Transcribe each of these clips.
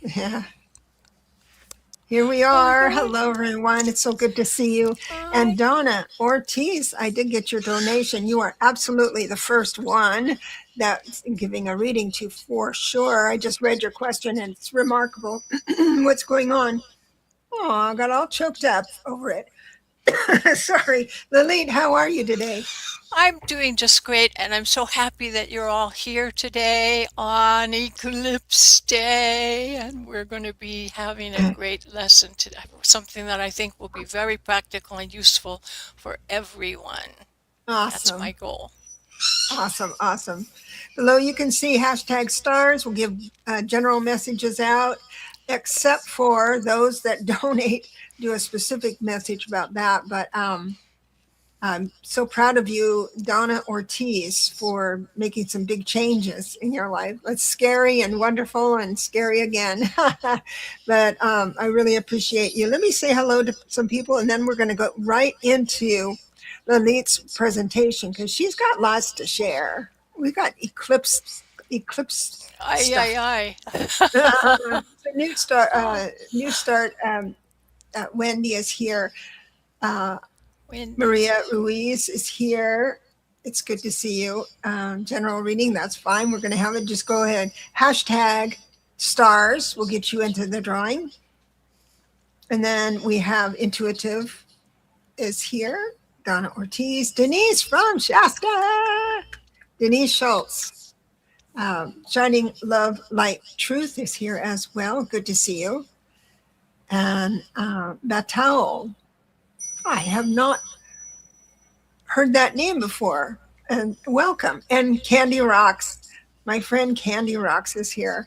Yeah. Here we are. Hello, everyone. It's so good to see you. Hi. And Donna Ortiz, I did get your donation. You are absolutely the first one that's giving a reading to for sure. I just read your question and it's remarkable what's going on. Oh, I got all choked up over it. Sorry. Lalit, how are you today? I'm doing just great, and I'm so happy that you're all here today on Eclipse Day. And we're going to be having a great lesson today, something that I think will be very practical and useful for everyone. That's my Awesome. goal. Awesome. Awesome. Below you can see hashtag stars. We'll give general messages out, except for those that donate, do a specific message about that. But I'm so proud of you, Donna Ortiz, for making some big changes in your life. That's scary and wonderful and scary again. But I really appreciate you. Let me say hello to some people and then we're going to go right into Lalit's presentation because she's got lots to share. We've got eclipse Ay, ay, stuff. ay. The new start. Wendy is here. Uh, Wendy. Maria Ruiz is here. It's good to see you. General reading, that's fine. We're going to have it. Just go ahead. Hashtag stars will get you into the drawing. And then we have intuitive is here. Donna Ortiz. Denise from Shasta. Denise Schultz. Shining Love Light Truth is here as well. Good to see you. And Batal. I have not heard that name before. And welcome. And Candy Rocks. My friend Candy Rocks is here.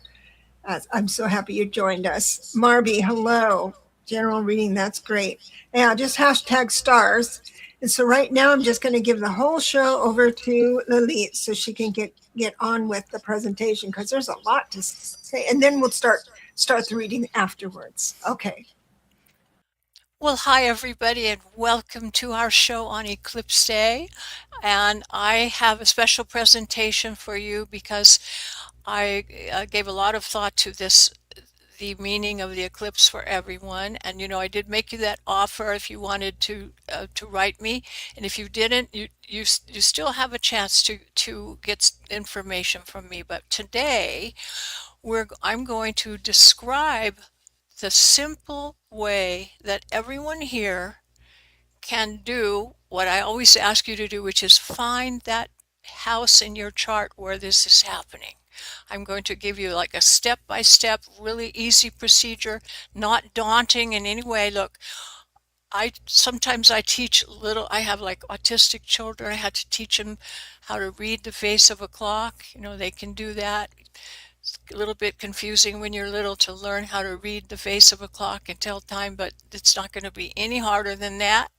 I'm so happy you joined us. Marby, hello. General reading, that's great. Yeah, just hashtag stars. And so right now I'm just going to give the whole show over to Lalit so she can get on with the presentation because there's a lot to say. And then we'll start the reading afterwards. Okay. Well, hi everybody, and welcome to our show on Eclipse Day. And I have a special presentation for you because I gave a lot of thought to this, the meaning of the eclipse for everyone. And I did make you that offer if you wanted to write me, and if you didn't, you still have a chance to get information from me. But today, I'm going to describe the simple way that everyone here can do what I always ask you to do, which is find that house in your chart where this is happening. I'm going to give you like a step-by-step, really easy procedure, not daunting in any way. Look, sometimes I teach I have like autistic children. I had to teach them how to read the face of a clock. They can do that. It's a little bit confusing when you're little to learn how to read the face of a clock and tell time, but it's not going to be any harder than that.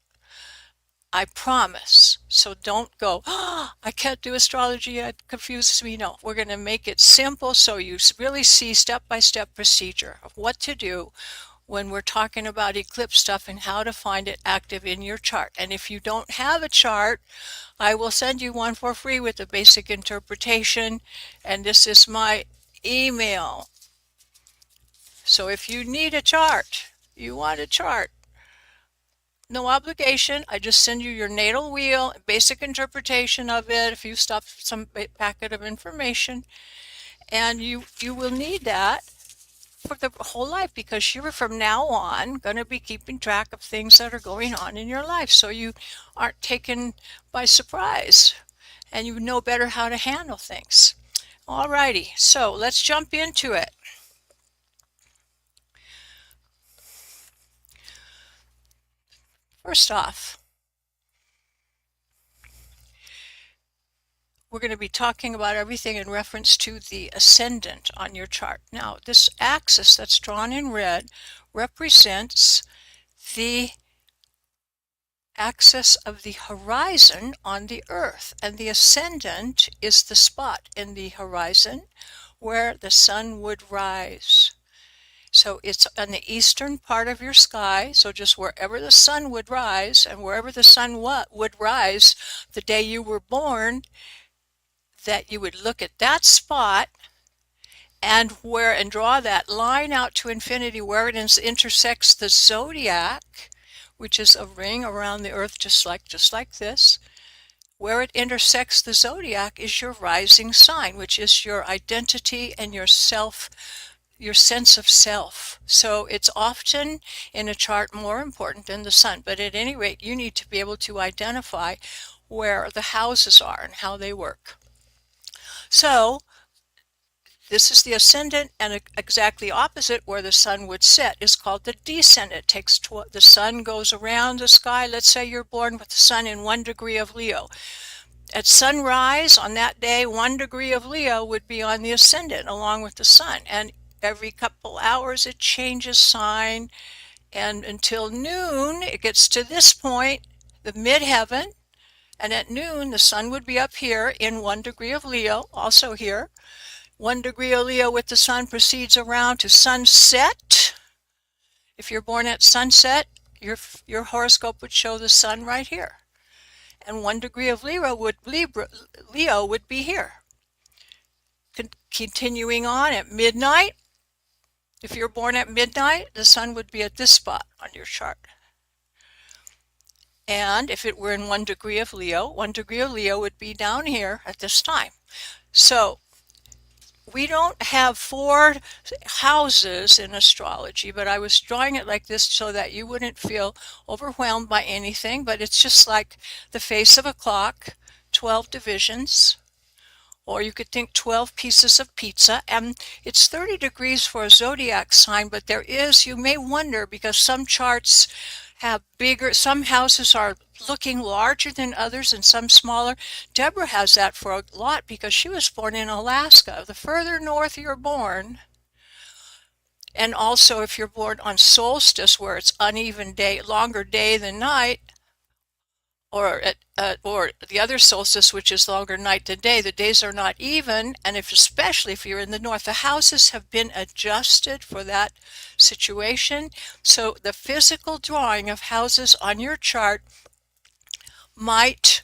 I promise. So don't go, oh, I can't do astrology, it confuses me. No, we're going to make it simple so you really see step-by-step procedure of what to do when we're talking about eclipse stuff and how to find it active in your chart. And if you don't have a chart, I will send you one for free with a basic interpretation. And this is my email. So if you need a chart, you want a chart, no obligation. I just send you your natal wheel, basic interpretation of it, a few stuff, some packet of information, and you will need that for the whole life because you're from now on going to be keeping track of things that are going on in your life so you aren't taken by surprise and you know better how to handle things. Alrighty, so let's jump into it. First off, we're going to be talking about everything in reference to the ascendant on your chart. Now, this axis that's drawn in red represents the axis of the horizon on the earth, and the ascendant is the spot in the horizon where the sun would rise. So it's on the eastern part of your sky, so just wherever the sun would rise, and wherever the sun would rise the day you were born, that you would look at that spot and draw that line out to infinity where it intersects the zodiac, which is a ring around the earth just like this. Where it intersects the zodiac is your rising sign, which is your identity and your self, your sense of self. So it's often in a chart more important than the sun, but at any rate, you need to be able to identify where the houses are and how they work. So this is the ascendant, and exactly opposite where the sun would set is called the descendant. The sun goes around the sky. Let's say you're born with the sun in 1 degree of Leo. At sunrise on that day, 1 degree of Leo would be on the ascendant along with the sun. And every couple hours it changes sign. And until noon, it gets to this point, the midheaven. And at noon, the sun would be up here in 1 degree of Leo, also here. 1 degree of Leo with the sun proceeds around to sunset. If you're born at sunset, your horoscope would show the sun right here. And 1 degree of Leo would be here. Continuing on at midnight, if you're born at midnight, the sun would be at this spot on your chart. And if it were in 1 degree of Leo, 1 degree of Leo would be down here at this time. So we don't have 4 houses in astrology, but I was drawing it like this so that you wouldn't feel overwhelmed by anything, but it's just like the face of a clock, 12 divisions, or you could think 12 pieces of pizza, and it's 30 degrees for a zodiac sign, but you may wonder, because some charts have some houses are looking larger than others and some smaller. Deborah has that for a lot because she was born in Alaska. The further north you're born, and also if you're born on solstice where it's uneven day, longer day than night, or the other solstice, which is longer night than day, the days are not even, and especially if you're in the north, the houses have been adjusted for that situation. So the physical drawing of houses on your chart might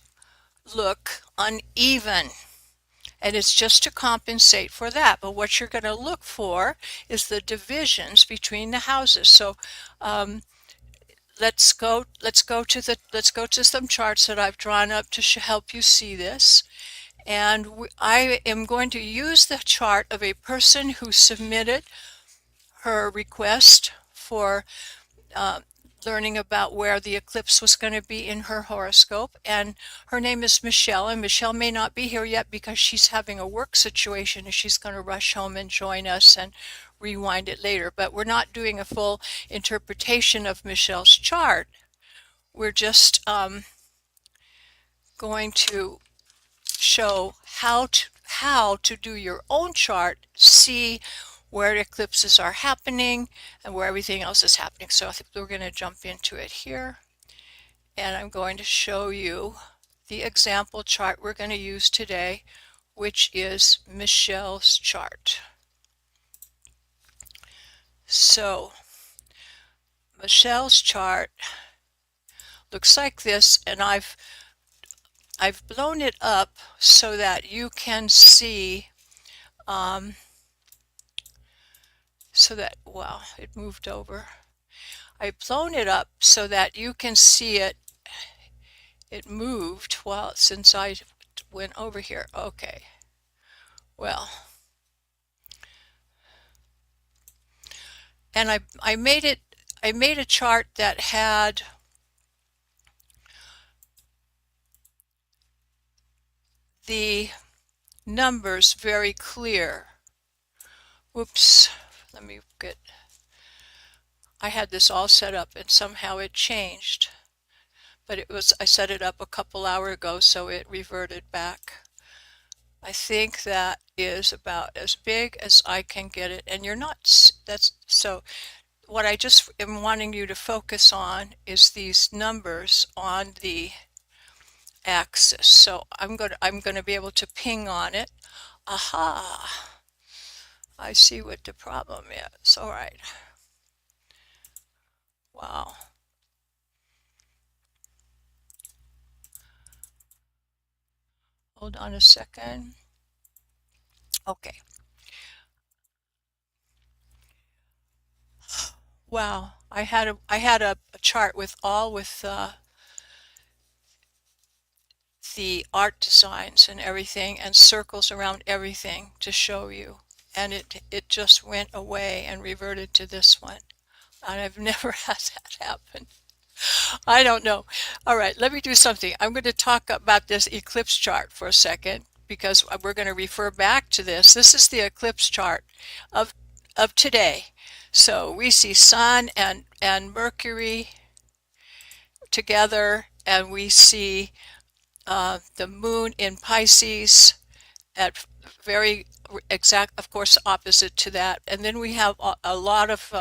look uneven, and it's just to compensate for that. But what you're going to look for is the divisions between the houses. So let's go to some charts that I've drawn up to help you see this. And I am going to use the chart of a person who submitted her request for learning about where the eclipse was going to be in her horoscope. And her name is Michelle, and Michelle may not be here yet because she's having a work situation and she's going to rush home and join us and rewind it later. But we're not doing a full interpretation of Michelle's chart. We're just going to show how to do your own chart, see where eclipses are happening and where everything else is happening. So I think we're going to jump into it here, and I'm going to show you the example chart we're going to use today, which is Michelle's chart. So Michelle's chart looks like this, and I've blown it up so that you can see wow, it moved over. I've blown it up so that you can see it. It moved since I went over here. Okay. Well, and I made a chart that had the numbers very clear. Whoops. I had this all set up and somehow it changed. But I set it up a couple hours ago, so it reverted back. I think that is about as big as I can get it. And so what I just am wanting you to focus on is these numbers on the axis. So I'm going to be able to ping on it. Aha! I see what the problem is. All right. Wow. Hold on a second. Okay. Wow. I had a chart with all with the art designs and everything and circles around everything to show you. And it just went away and reverted to this one. And I've never had that happen. I don't know. All right, let me do something. I'm going to talk about this eclipse chart for a second because we're going to refer back to this. This is the eclipse chart of of today. So we see Sun and Mercury together, and we see the Moon in Pisces at very exact, of course, opposite to that. And then we have a lot of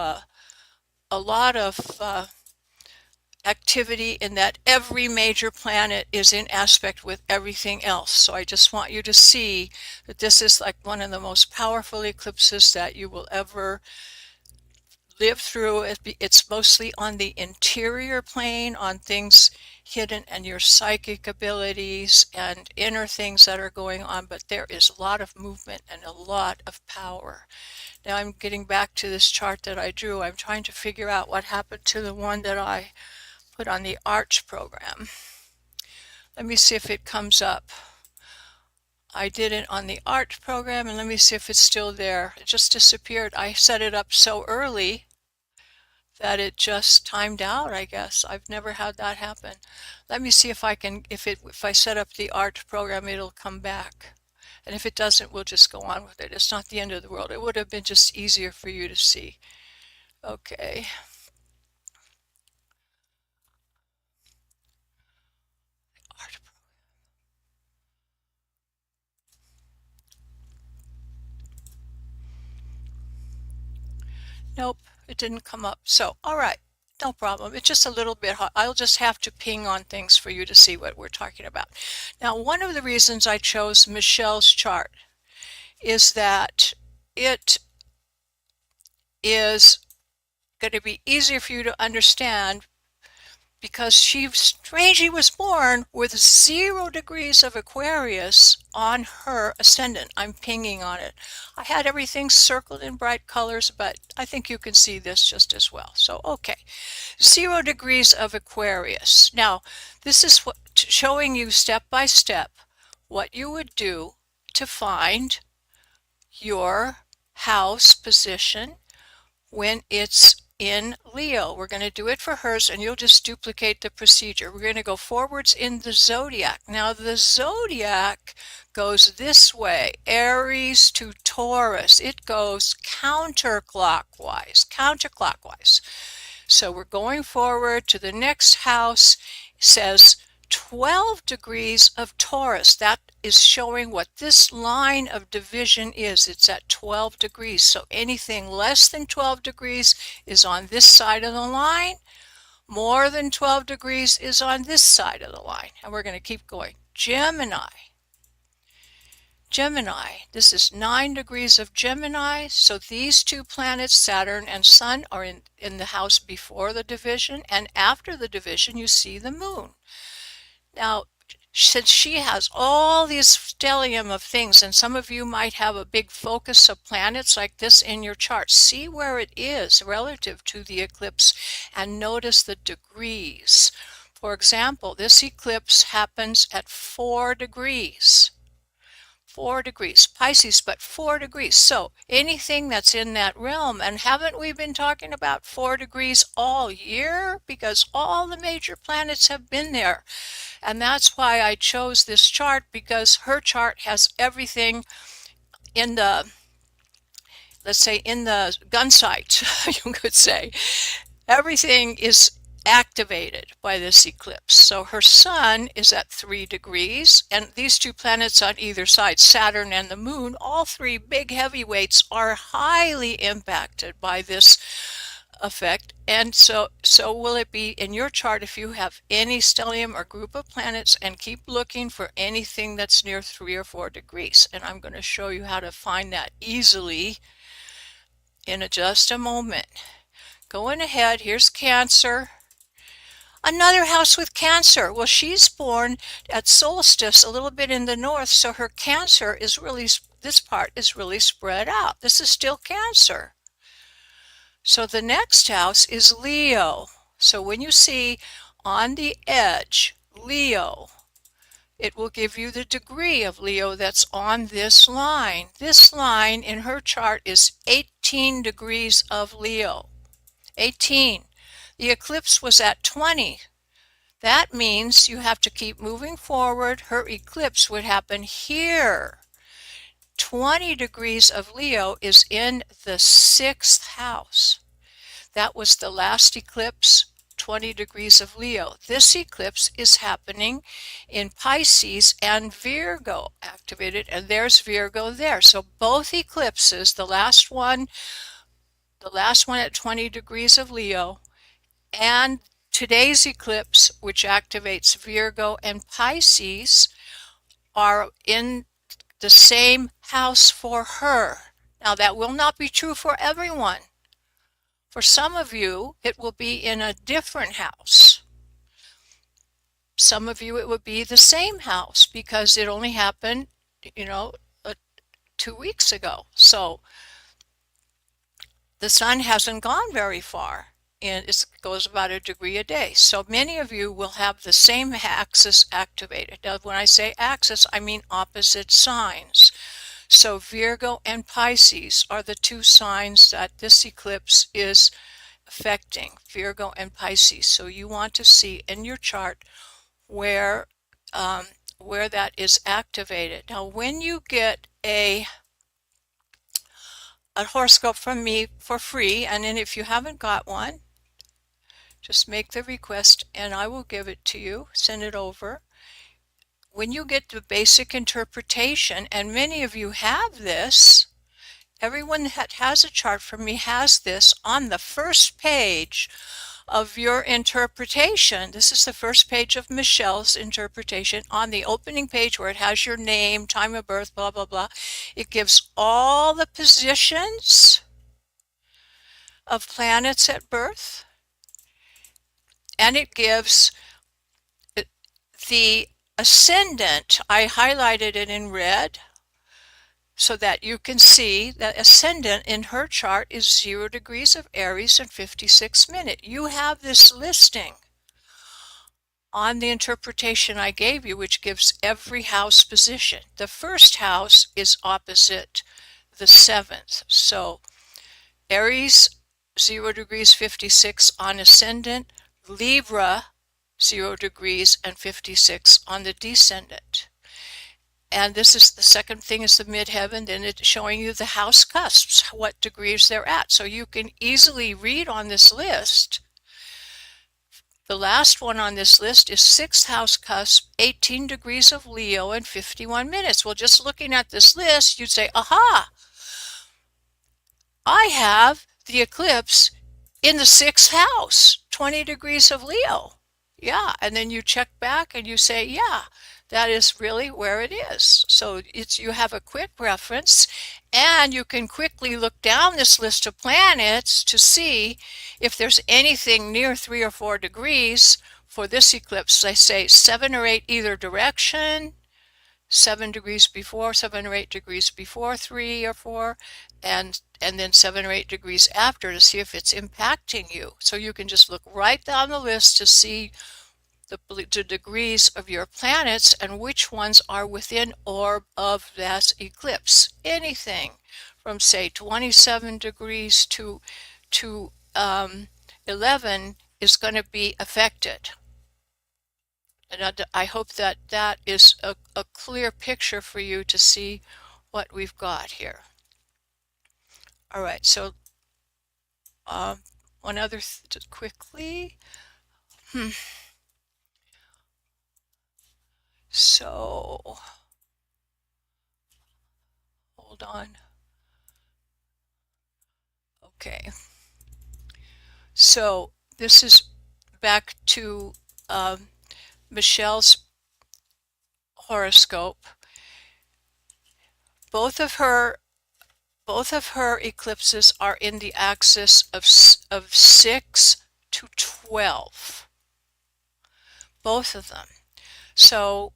activity in that every major planet is in aspect with everything else. So I just want you to see that this is like one of the most powerful eclipses that you will ever live through. It's mostly on the interior plane, on things hidden and your psychic abilities and inner things that are going on, but there is a lot of movement and a lot of power. Now I'm getting back to this chart that I drew. I'm trying to figure out what happened to the one that I put on the Arch program. Let me see if it comes up. I did it on the Arch program, and let me see if it's still there. It just disappeared. I set it up so early that it just timed out, I guess. I've never had that happen. Let me see if I can, if I set up the Arch program, it'll come back. And if it doesn't, we'll just go on with it. It's not the end of the world. It would have been just easier for you to see. Okay. Arch. Nope, it didn't come up. So, all right, no problem. It's just a little bit hot. I'll just have to ping on things for you to see what we're talking about. Now, one of the reasons I chose Michelle's chart is that it is going to be easier for you to understand because she strangely was born with 0 degrees of Aquarius on her ascendant. I'm pinging on it. I had everything circled in bright colors, but I think you can see this just as well. So, okay, 0 degrees of Aquarius. Now, this is what, showing you step by step what you would do to find your house position when it's in Leo. We're going to do it for hers, and you'll just duplicate the procedure. We're going to go forwards in the zodiac. Now, the zodiac goes this way, Aries to Taurus. It goes counterclockwise, counterclockwise. So we're going forward to the next house. It says 12 degrees of Taurus. That is showing what this line of division is. It's at 12 degrees. So anything less than 12 degrees is on this side of the line. More than 12 degrees is on this side of the line. And we're going to keep going. Gemini. Gemini, this is 9 degrees of Gemini, so these two planets, Saturn and Sun, are in the house before the division, and after the division you see the moon. Now, since she has all these stellium of things, and some of you might have a big focus of planets like this in your chart, see where it is relative to the eclipse and notice the degrees. For example, this eclipse happens at 4 degrees. 4 degrees, Pisces, but 4 degrees. So anything that's in that realm, and haven't we been talking about 4 degrees all year? Because all the major planets have been there. And that's why I chose this chart, because her chart has everything in the, let's say, in the gun sight, you could say. Everything is activated by this eclipse. So her sun is at 3 degrees, and these two planets on either side, Saturn and the moon, all three big heavyweights, are highly impacted by this effect. And so will it be in your chart if you have any stellium or group of planets, and keep looking for anything that's near 3 or 4 degrees. And I'm going to show you how to find that easily in just a moment. Going ahead, here's Cancer. Another house with Cancer. Well, she's born at solstice a little bit in the north, so her Cancer is really, this part is really spread out. This is still Cancer. So the next house is Leo. So when you see on the edge Leo, it will give you the degree of Leo that's on this line. This line in her chart is 18 degrees of Leo. 18. The eclipse was at 20. That means you have to keep moving forward. Her eclipse would happen here. 20 degrees of Leo is in the 6th house. That was the last eclipse, 20 degrees of Leo. This eclipse is happening in Pisces and Virgo activated, and there's Virgo there. So both eclipses, the last one at 20 degrees of Leo, and today's eclipse, which activates Virgo and Pisces, are in the same house for her. Now, that will not be true for everyone. For some of you, it will be in a different house. Some of you, it would be the same house because it only happened, 2 weeks ago. So the sun hasn't gone very far, and it goes about a degree a day. So many of you will have the same axis activated. Now, when I say axis, I mean opposite signs. So Virgo and Pisces are the two signs that this eclipse is affecting, Virgo and Pisces. So you want to see in your chart where that is activated. Now, when you get a horoscope from me for free, and then if you haven't got one, just make the request and I will give it to you, send it over. When you get the basic interpretation, and many of you have this, everyone that has a chart from me has this on the first page of your interpretation. This is the first page of Michelle's interpretation. On the opening page where it has your name, time of birth, blah, blah, blah, it gives all the positions of planets at birth, and it gives the ascendant. I highlighted it in red so that you can see that ascendant in her chart is 0 degrees of Aries and 56 minutes. You have this listing on the interpretation I gave you, which gives every house position. The first house is opposite the 7th. So Aries, 0 degrees 56 on ascendant, Libra, 0 degrees and 56 on the descendant. And this is the second thing is the midheaven, then it's showing you the house cusps, what degrees they're at. So you can easily read on this list. The last one on this list is 6th house cusp, 18 degrees of Leo and 51 minutes. Well, just looking at this list, you'd say, aha, I have the eclipse in the 6th house, 20 degrees of Leo. Yeah, and then you check back and you say, yeah, that is really where it is. So you have a quick reference, and you can quickly look down this list of planets to see if there's anything near 3 or 4 degrees for this eclipse. They say 7 or 8 either direction, 7 degrees before, 7 or 8 degrees before 3 or 4, and then 7 or 8 degrees after to see if it's impacting you. So you can just look right down the list to see the degrees of your planets and which ones are within orb of that eclipse. Anything from, say, 27 degrees to 11 is going to be affected. And I hope that that is a clear picture for you to see what we've got here. All right, so one other just quickly. So, hold on. Okay. So this is back to Michelle's horoscope. Both of her eclipses are in the axis of 6 to 12. Both of them. So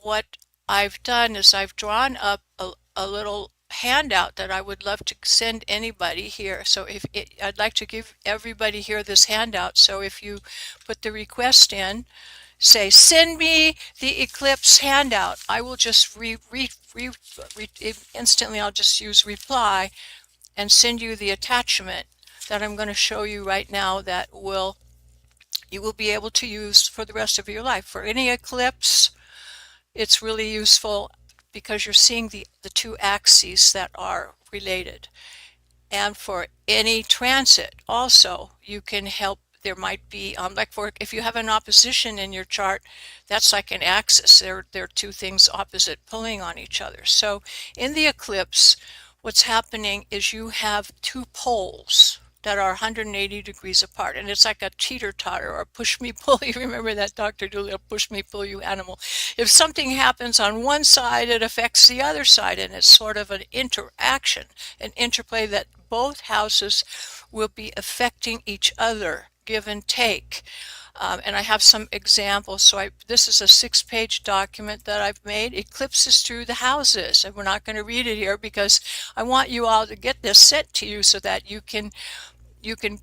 what I've done is I've drawn up a little handout that I would love to send anybody here. So I'd like to give everybody here this handout. So if you put the request in, say, send me the Eclipse handout. I will just instantly, I'll just use reply and send you the attachment that I'm going to show you right now that you will be able to use for the rest of your life. For any eclipse, it's really useful because you're seeing the two axes that are related. And for any transit also, you can help. There might be like for if you have an opposition in your chart, that's like an axis. There are two things opposite pulling on each other. So in the eclipse, what's happening is you have two poles that are 180 degrees apart, and it's like a teeter-totter or push me pull. You remember that Dr. Doolittle, push me pull you animal. If something happens on one side, it affects the other side, and it's sort of an interaction, an interplay that both houses will be affecting each other, give and take. And I have some examples. So this is a 6-page document that I've made. Eclipses through the houses. And we're not going to read it here because I want you all to get this sent to you so that you can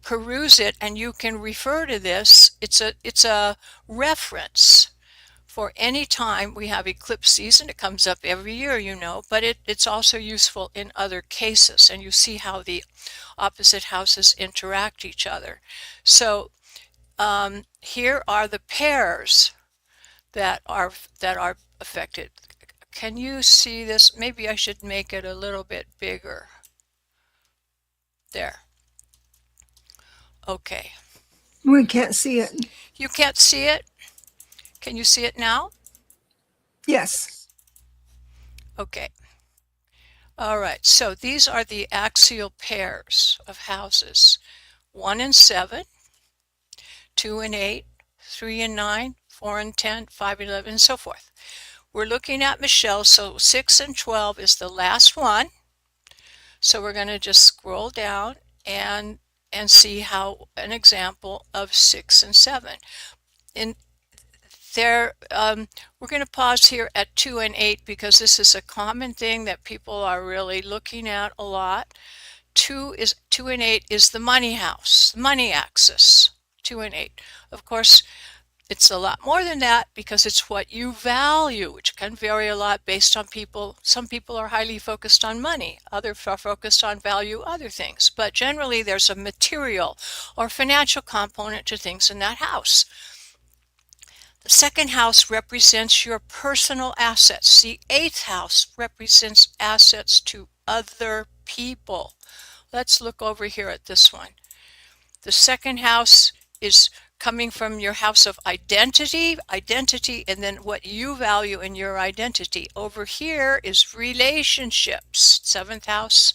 peruse it and you can refer to this. It's a reference for any time we have eclipse season. It comes up every year, you know, but it's also useful in other cases, and you see how the opposite houses interact each other. So here are the pairs that are affected. Can you see this? Maybe I should make it a little bit bigger. There. Okay. We can't see it. You can't see it? Can you see it now? Yes. Okay. All right. So these are the axial pairs of houses. 1 and 7, 2 and 8, 3 and 9, 4 and 10, 5 and 11, and so forth. We're looking at Michelle, so 6 and 12 is the last one. So we're going to just scroll down and see how an example of 6 and 7. In there, we're going to pause here at 2 and 8 because this is a common thing that people are really looking at a lot. 2 and 8 is the money house, money axis. 2 and 8. Of course, it's a lot more than that because it's what you value, which can vary a lot based on people. Some people are highly focused on money. Others are focused on value other things. But generally, there's a material or financial component to things in that house. The second house represents your personal assets. The 8th house represents assets to other people. Let's look over here at this one. The second house is coming from your house of identity, and then what you value in your identity. Over here is relationships, 7th house,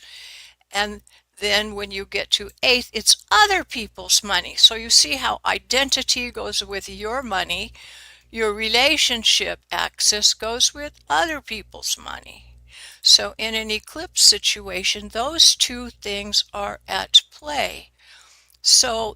and then when you get to 8th, it's other people's money. So you see how identity goes with your money, your relationship axis goes with other people's money. So in an eclipse situation, those two things are at play. So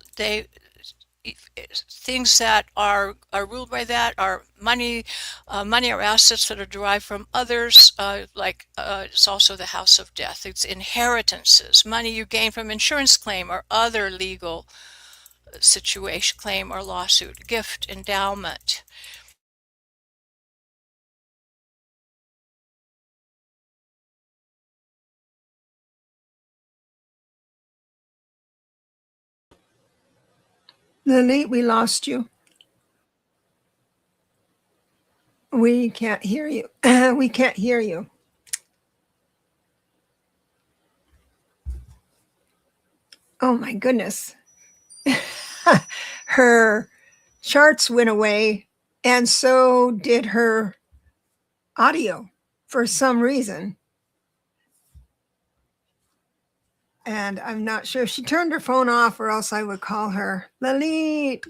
things that are ruled by that are money or assets that are derived from others, it's also the house of death. It's inheritances, money you gain from insurance claim or other legal situation, claim or lawsuit, gift, endowment. Lalit, we lost you. We can't hear you. We can't hear you. Oh my goodness. Her charts went away, and so did her audio for some reason. And I'm not sure if she turned her phone off or else I would call her. Lalit.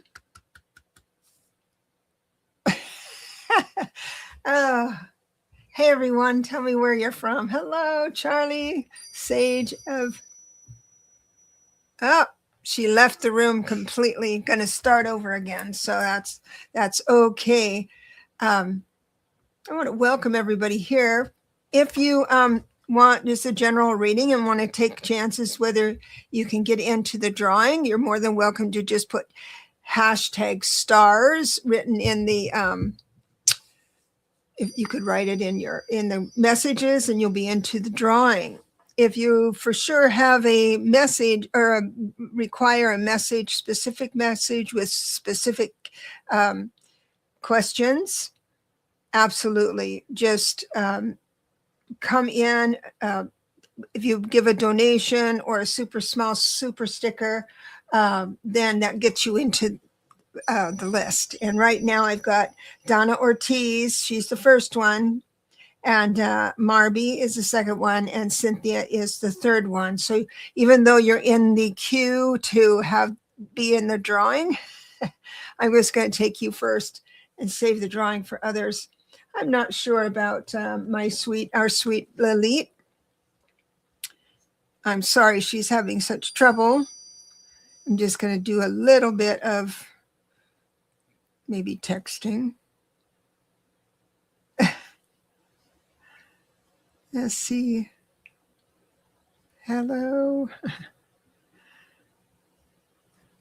Hey everyone, tell me where you're from. Hello, Charlie, Sage of. Oh, she left the room completely. Going to start over again, so that's okay. I want to welcome everybody here. If you want just a general reading and want to take chances whether you can get into the drawing, you're more than welcome to just put hashtag stars written in the if you could write it in the messages and you'll be into the drawing. If you for sure have a message or require a message, specific message with specific questions, absolutely. Just come in. If you give a donation or a super small super sticker, then that gets you into the list. And right now I've got Donna Ortiz. She's the first one. And Marby is the second one. And Cynthia is the third one. So even though you're in the queue to be in the drawing, I was going to take you first and save the drawing for others. I'm not sure about our sweet Lalit. I'm sorry she's having such trouble. I'm just going to do a little bit of maybe texting. Let's see. Hello.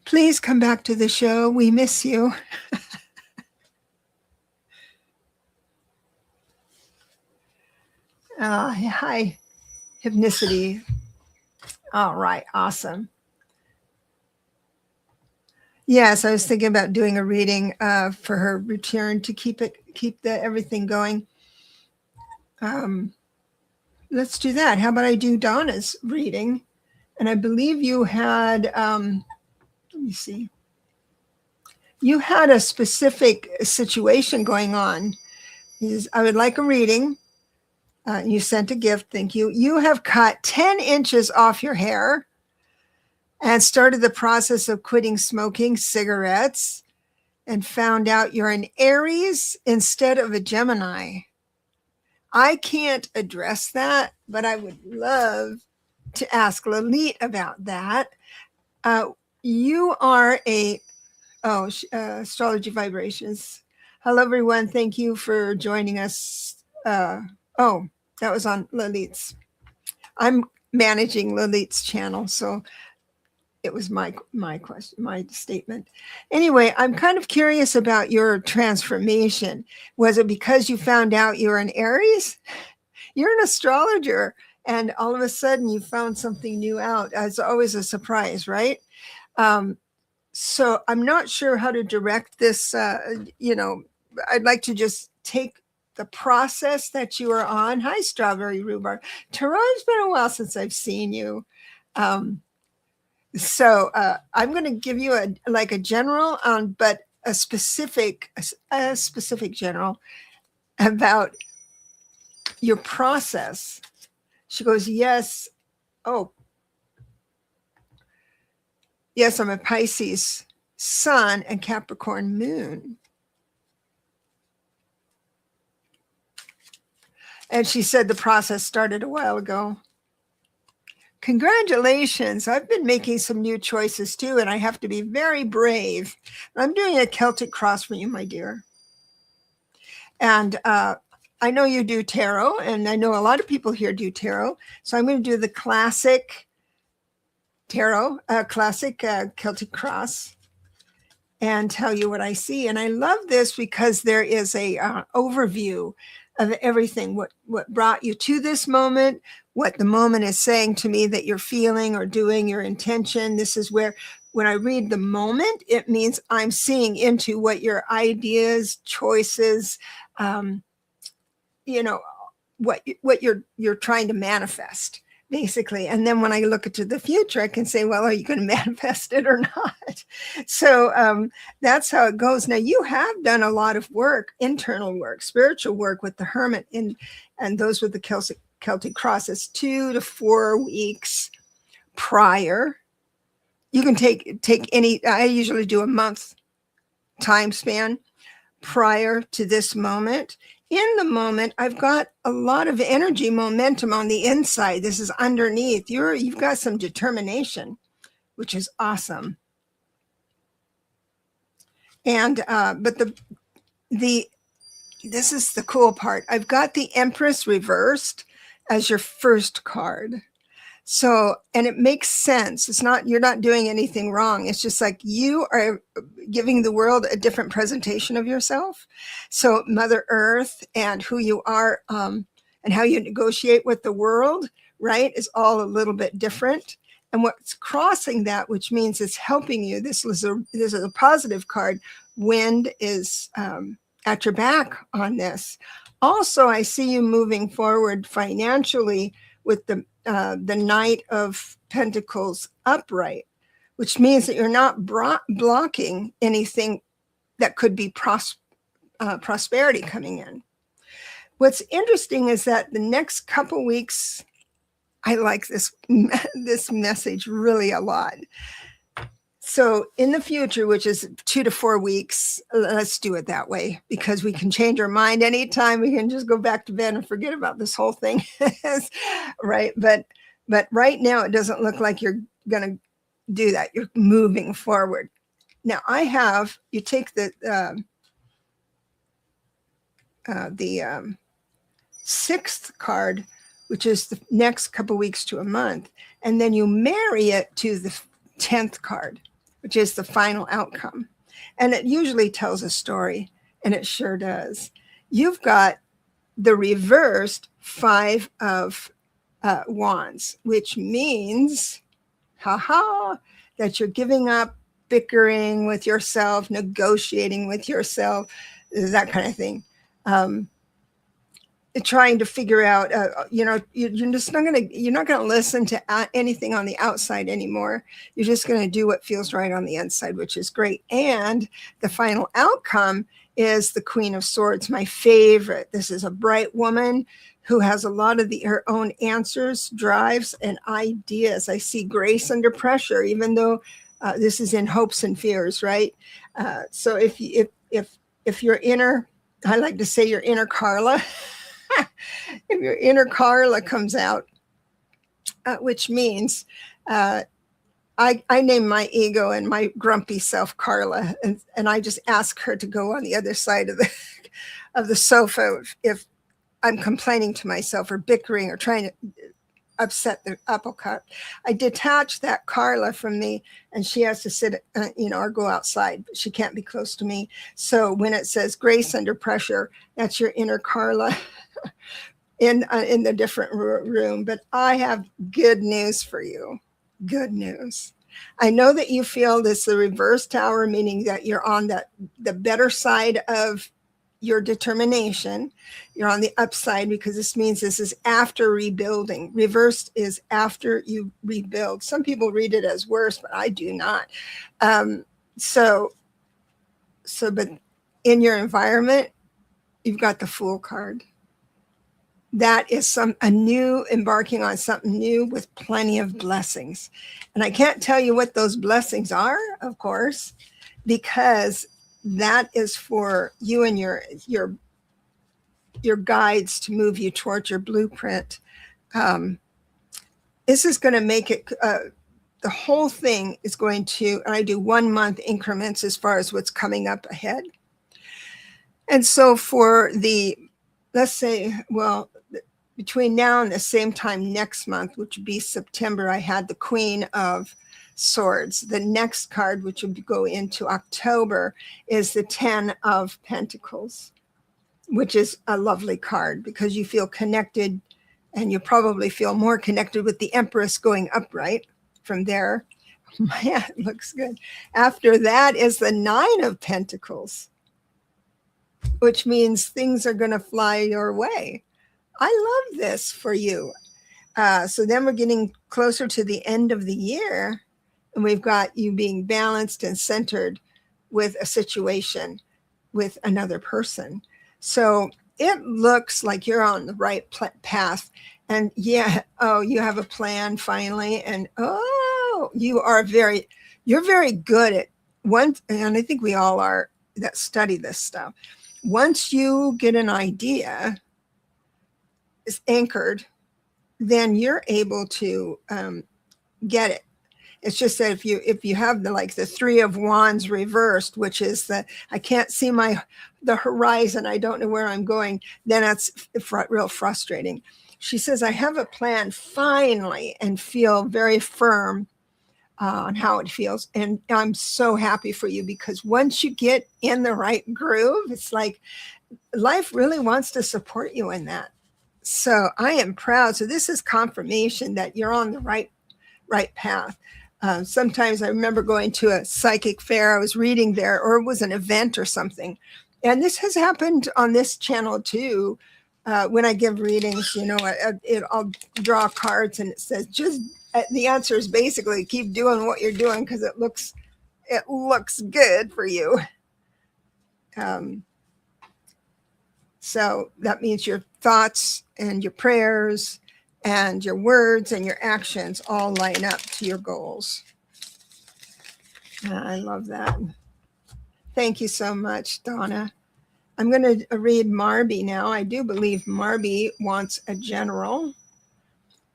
Please come back to the show. We miss you. Hi, Hypnicity. All right, awesome. Yes, I was thinking about doing a reading for her return to keep everything going. Let's do that. How about I do Donna's reading? And I believe you had, let me see. You had a specific situation going on. I would like a reading. You sent a gift. Thank you. You have cut 10 inches off your hair and started the process of quitting smoking cigarettes and found out you're an Aries instead of a Gemini. I can't address that, but I would love to ask Lalit about that. You are Astrology Vibrations. Hello, everyone. Thank you for joining us. That was on Lalit's. I'm managing Lalit's channel, so it was my question, my statement. Anyway, I'm kind of curious about your transformation. Was it because you found out you were an Aries? You're an astrologer, and all of a sudden you found something new out. It's always a surprise, right? So I'm not sure how to direct this. I'd like to just take the process that you are on. Hi, Strawberry Rhubarb. Tarot, it's been a while since I've seen you. So I'm going to give you a general, but a specific general about your process. She goes, yes. Oh, yes, I'm a Pisces sun and Capricorn moon. And she said the process started a while ago. Congratulations. I've been making some new choices too, and I have to be very brave. I'm doing a Celtic cross for you, my dear. And I know you do tarot, and I know a lot of people here do tarot. So I'm going to do the classic tarot, classic Celtic cross, and tell you what I see. And I love this because there is a overview of everything, what brought you to this moment, what the moment is saying to me that you're feeling or doing, your intention. This is where, when I read the moment, it means I'm seeing into what your ideas, choices, what you're trying to manifest, basically. And then when I look into the future, I can say, well, are you going to manifest it or not? So that's how it goes. Now, you have done a lot of work, internal work, spiritual work with the Hermit, and those with the Celtic crosses, 2 to 4 weeks prior. You can take any, I usually do a month time span prior to this moment. In the moment, I've got a lot of energy, momentum on the inside. This is underneath. You've got some determination, which is awesome. And but this is the cool part. I've got the Empress reversed, as your first card. So, and it makes sense. It's not, you're not doing anything wrong. It's just like you are giving the world a different presentation of yourself. So, Mother Earth and who you are, and how you negotiate with the world, right, is all a little bit different. And what's crossing that, which means it's helping you. This is a positive card. Wind is at your back on this. Also, I see you moving forward financially with the Knight of Pentacles upright, which means that you're not blocking anything that could be prosperity coming in. What's interesting is that the next couple weeks, I like this message really a lot. So in the future, which is 2 to 4 weeks, let's do it that way, because we can change our mind anytime. We can just go back to bed and forget about this whole thing. Right. But right now, it doesn't look like you're going to do that. You're moving forward. Now you take the sixth card, which is the next couple weeks to a month, and then you marry it to the 10th card, which is the final outcome. And it usually tells a story, and it sure does. You've got the reversed 5 of Wands, which means, that you're giving up bickering with yourself, negotiating with yourself, that kind of thing. Trying to figure out, you're just not going to listen to anything on the outside anymore. You're just going to do what feels right on the inside, which is great. And the final outcome is the Queen of Swords, my favorite. This is a bright woman who has a lot of her own answers, drives, and ideas. I see grace under pressure, even though this is in hopes and fears, right? So if your inner, I like to say your inner Carla, if your inner Carla comes out, which means I name my ego and my grumpy self Carla, and I just ask her to go on the other side of the sofa if I'm complaining to myself or bickering or trying to upset the apple cart. I detach that Carla from me, and she has to sit, or go outside, but she can't be close to me. So when it says grace under pressure, that's your inner Carla in the different room. But I have good news for you. Good news. I know that you feel this the reverse tower, meaning that you're on the better side of your determination. You're on the upside, because this means this is after rebuilding. Reversed is after you rebuild. Some people read it as worse, but I do not. But in your environment, you've got the Fool card. That is a new, embarking on something new with plenty of blessings. And I can't tell you what those blessings are, of course, because that is for you and your guides to move you towards your blueprint. This is going to make it, the whole thing is going to, and I do 1 month increments as far as what's coming up ahead. And so for let's say, between now and the same time next month, which would be September, I had the Queen of Swords. The next card, which would go into October, is the 10 of Pentacles, which is a lovely card because you feel connected, and you probably feel more connected with the Empress going upright from there. Man, it looks good. After that is the 9 of Pentacles, which means things are going to fly your way. I love this for you. So then we're getting closer to the end of the year, and we've got you being balanced and centered with a situation with another person. So it looks like you're on the right path. And you have a plan finally. And you're very good at one. And I think we all are that study this stuff. Once you get an idea, is anchored, then you're able to get it. It's just that if you have the 3 of Wands reversed, which is I can't see the horizon, I don't know where I'm going, then that's real frustrating. she says, I have a plan finally and feel very firm on how it feels. And I'm so happy for you, because once you get in the right groove, it's like life really wants to support you in that. So I am proud. So this is confirmation that you're on the right path. Sometimes I remember going to a psychic fair. I was reading there, or it was an event or something. And this has happened on this channel too. When I give readings, I'll draw cards and it says, just the answer is basically keep doing what you're doing because it looks good for you. So that means your thoughts and your prayers and your words and your actions all line up to your goals. I love that. Thank you so much, Donna. I'm going to read Marby now. I do believe Marby wants a general.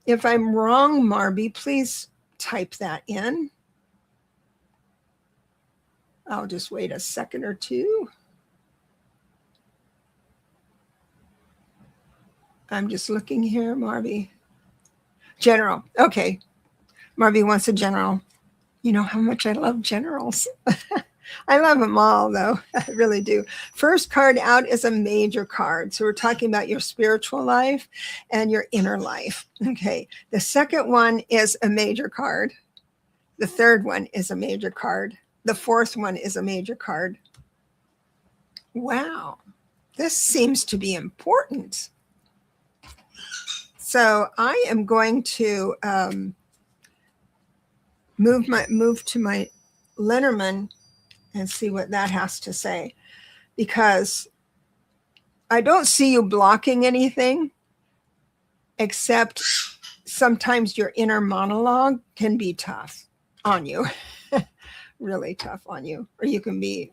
If I'm wrong, Marby, please type that in. I'll just wait a second or two. I'm just looking here, Marby. General. Okay. Marby wants a general. You know how much I love generals. I love them all, though. I really do. First card out is a major card. So we're talking about your spiritual life and your inner life. Okay. The second one is a major card. The third one is a major card. The fourth one is a major card. Wow. This seems to be important. So I am going to move to my Lenormand and see what that has to say, because I don't see you blocking anything, except sometimes your inner monologue can be tough on you, really tough on you, or you can be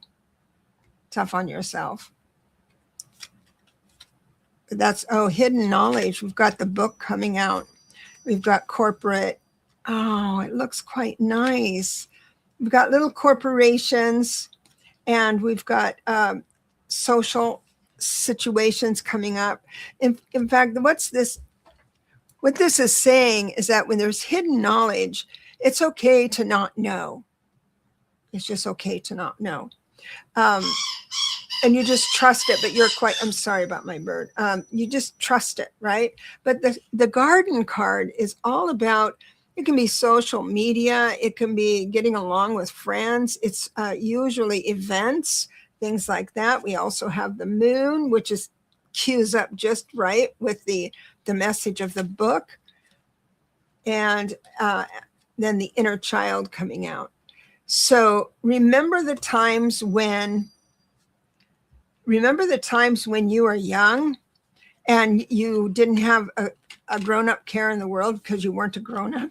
tough on yourself. But that's, hidden knowledge. We've got the book coming out. We've got corporate. Oh, it looks quite nice. We've got little corporations, and we've got social situations coming up. In fact, what this is saying is that when there's hidden knowledge, it's okay to not know. It's just okay to not know. And you just trust it, but I'm sorry about my bird. You just trust it, right? But the garden card is all about, it can be social media. It can be getting along with friends. It's usually events, things like that. We also have the moon, which is cues up just right with the message of the book. And then the inner child coming out. So remember the times when you were young and you didn't have a grown-up care in the world because you weren't a grown-up.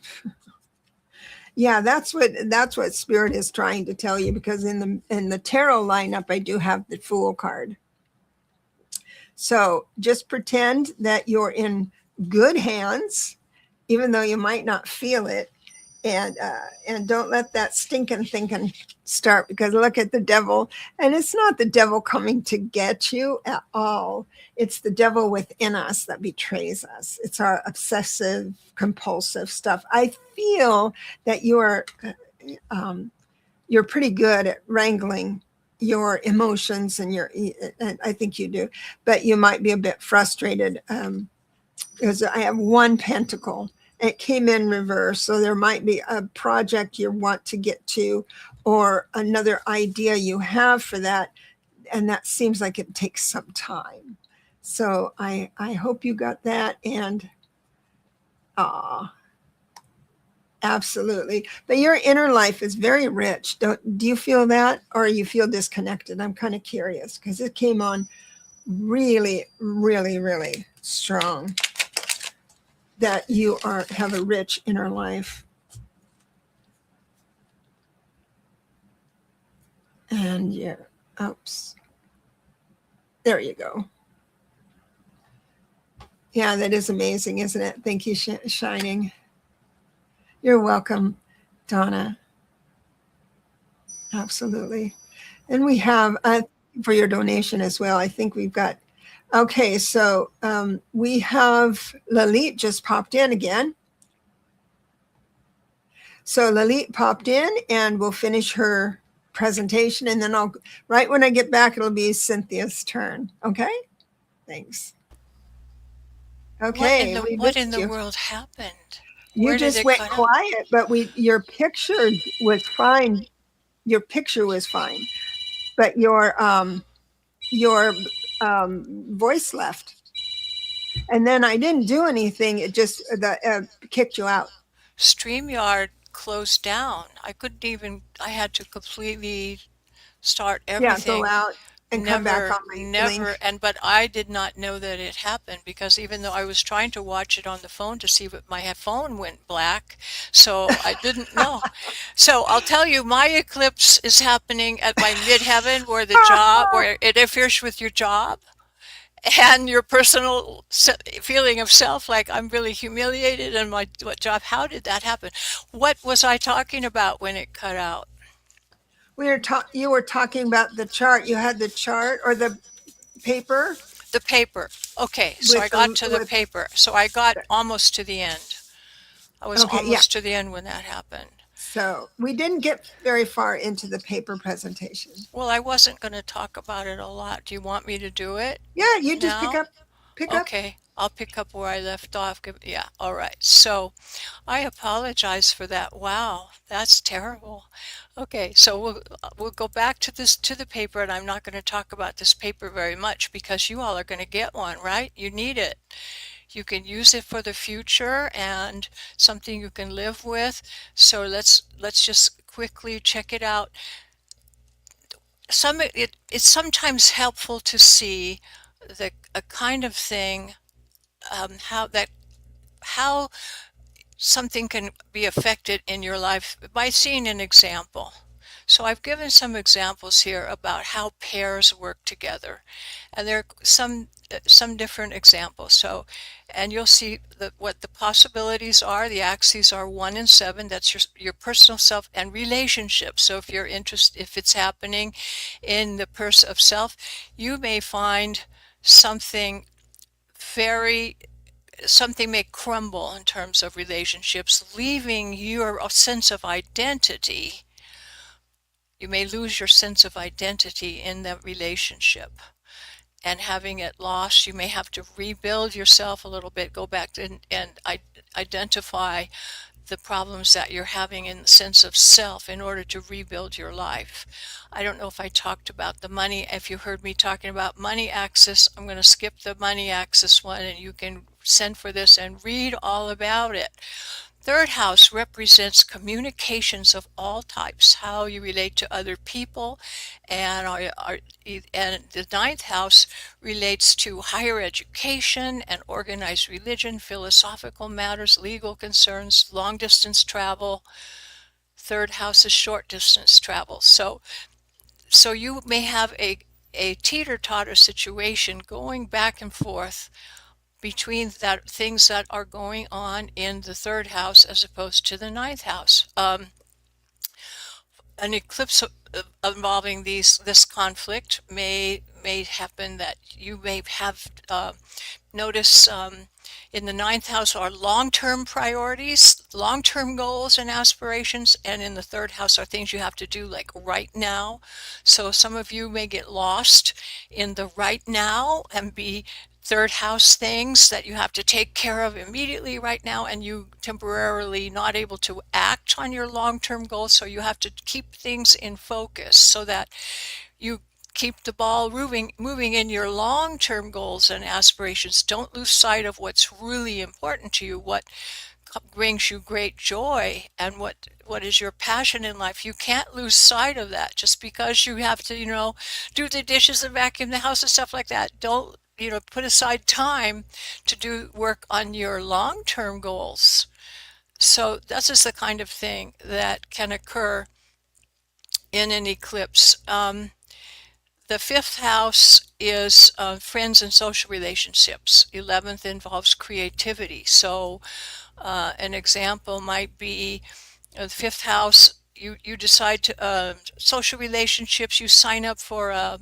Yeah, that's what Spirit is trying to tell you, because in the tarot lineup, I do have the Fool card. So just pretend that you're in good hands, even though you might not feel it. And don't let that stinking thinking start, because look at the devil, and it's not the devil coming to get you at all. It's the devil within us that betrays us. It's our obsessive compulsive stuff. I feel that you're pretty good at wrangling your emotions, and I think you do, but you might be a bit frustrated, because I have one pentacle. It came in reverse. So there might be a project you want to get to, or another idea you have for that. And that seems like it takes some time. So I hope you got that. And absolutely. But your inner life is very rich. Do you feel that, or you feel disconnected? I'm kind of curious, because it came on really, really, really strong, that you have a rich inner life. And oops. There you go. Yeah, that is amazing, isn't it? Thank you, Shining. You're welcome, Donna. Absolutely. And we have, for your donation as well, I think we've got Okay, so we have Lalit just popped in again. So Lalit popped in, and we'll finish her presentation, and then right when I get back, it'll be Cynthia's turn. Okay? Thanks. Okay, we What in missed the you. world happened? You Where did just it went cut out? quiet, but your picture was fine. Your picture was fine, but your voice left. And then I didn't do anything. It just kicked you out. StreamYard closed down. I had to completely start Yeah, go everything. out and come back on my Never, link. but I did not know that it happened because even though I was trying to watch it on the phone to see what my phone went black, so I didn't know. So I'll tell you, my eclipse is happening at my midheaven where it interferes with your job and your personal feeling of self, like I'm really humiliated in my what job. How did that happen? What was I talking about when it cut out? You were talking about the chart. You had the chart or the paper The paper. Okay, so I with got the to the with paper. So I got almost to the end. I was okay, yeah. almost to the end when that happened. So we didn't get very far into the paper presentation. Well, I wasn't going to talk about it a lot. Do you want me to do it Yeah, you just now? pick up. Okay, I'll pick up where I left off. Yeah, all right. So I apologize for that. Wow, that's terrible. Okay, so we'll go back to the paper, and I'm not going to talk about this paper very much because you all are going to get one, right? You need it. You can use it for the future and something you can live with. So let's just quickly check it out. It's sometimes helpful to see the a kind of thing, how something can be affected in your life by seeing an example. So I've given some examples here about how pairs work together, and there are some different examples. So, and you'll see what the possibilities are. The axes are 1 and 7. That's your personal self and relationships. So if if it's happening in the person of self, you may find something very something may crumble in terms of relationships, leaving your sense of identity. You may lose your sense of identity in that relationship. And having it lost, you may have to rebuild yourself a little bit, go back and identify the problems that you're having in the sense of self in order to rebuild your life. I don't know if I talked about the money. If you heard me talking about money axis, I'm going to skip the money axis one and you can send for this and read all about it. Third house represents communications of all types, how you relate to other people, and and the ninth house relates to higher education and organized religion, philosophical matters, legal concerns, long distance travel. Third house is short distance travel. So you may have a teeter-totter situation going back and forth between that things that are going on in the third house as opposed to the ninth house. An eclipse involving this conflict may happen that you may have notice in the ninth house are long-term priorities, long-term goals and aspirations, and in the third house are things you have to do like right now. So some of you may get lost in the right now and be third house things that you have to take care of immediately right now, and you temporarily not able to act on your long-term goals, so you have to keep things in focus so that you keep the ball moving in your long-term goals and aspirations. Don't lose sight of what's really important to you, what brings you great joy, and what is your passion in life. You can't lose sight of that just because you have to, do the dishes and vacuum the house and stuff like that. Don't, put aside time to do work on your long-term goals. So this is the kind of thing that can occur in an eclipse. The fifth house is friends and social relationships. 11th involves creativity. So an example might be the fifth house, you decide to, social relationships, you sign up for a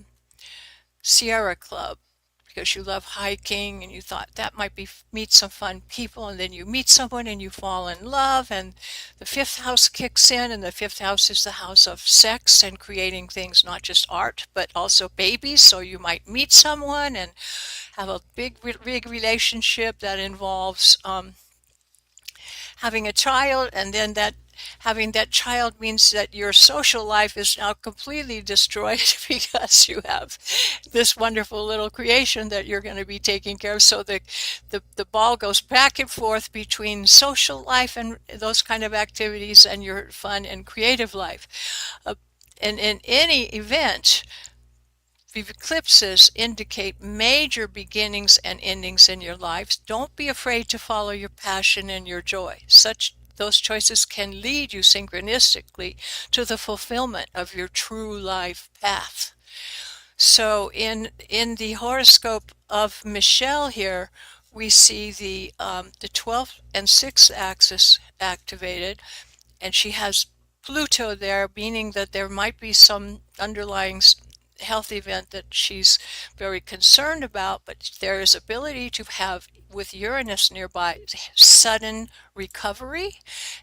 Sierra Club because you love hiking and you thought that might be meet some fun people, and then you meet someone and you fall in love, and the fifth house kicks in, and the fifth house is the house of sex and creating things, not just art but also babies. So you might meet someone and have a big relationship that involves having a child, and then that having that child means that your social life is now completely destroyed because you have this wonderful little creation that you're going to be taking care of. So the ball goes back and forth between social life and those kind of activities and your fun and creative life. And in any event, the eclipses indicate major beginnings and endings in your lives. Don't be afraid to follow your passion and your joy. Those choices can lead you synchronistically to the fulfillment of your true life path. So in the horoscope of Michelle here, we see the 12th and 6th axis activated, and she has Pluto there, meaning that there might be some underlying health event that she's very concerned about, but there is ability to have, with Uranus nearby, sudden recovery.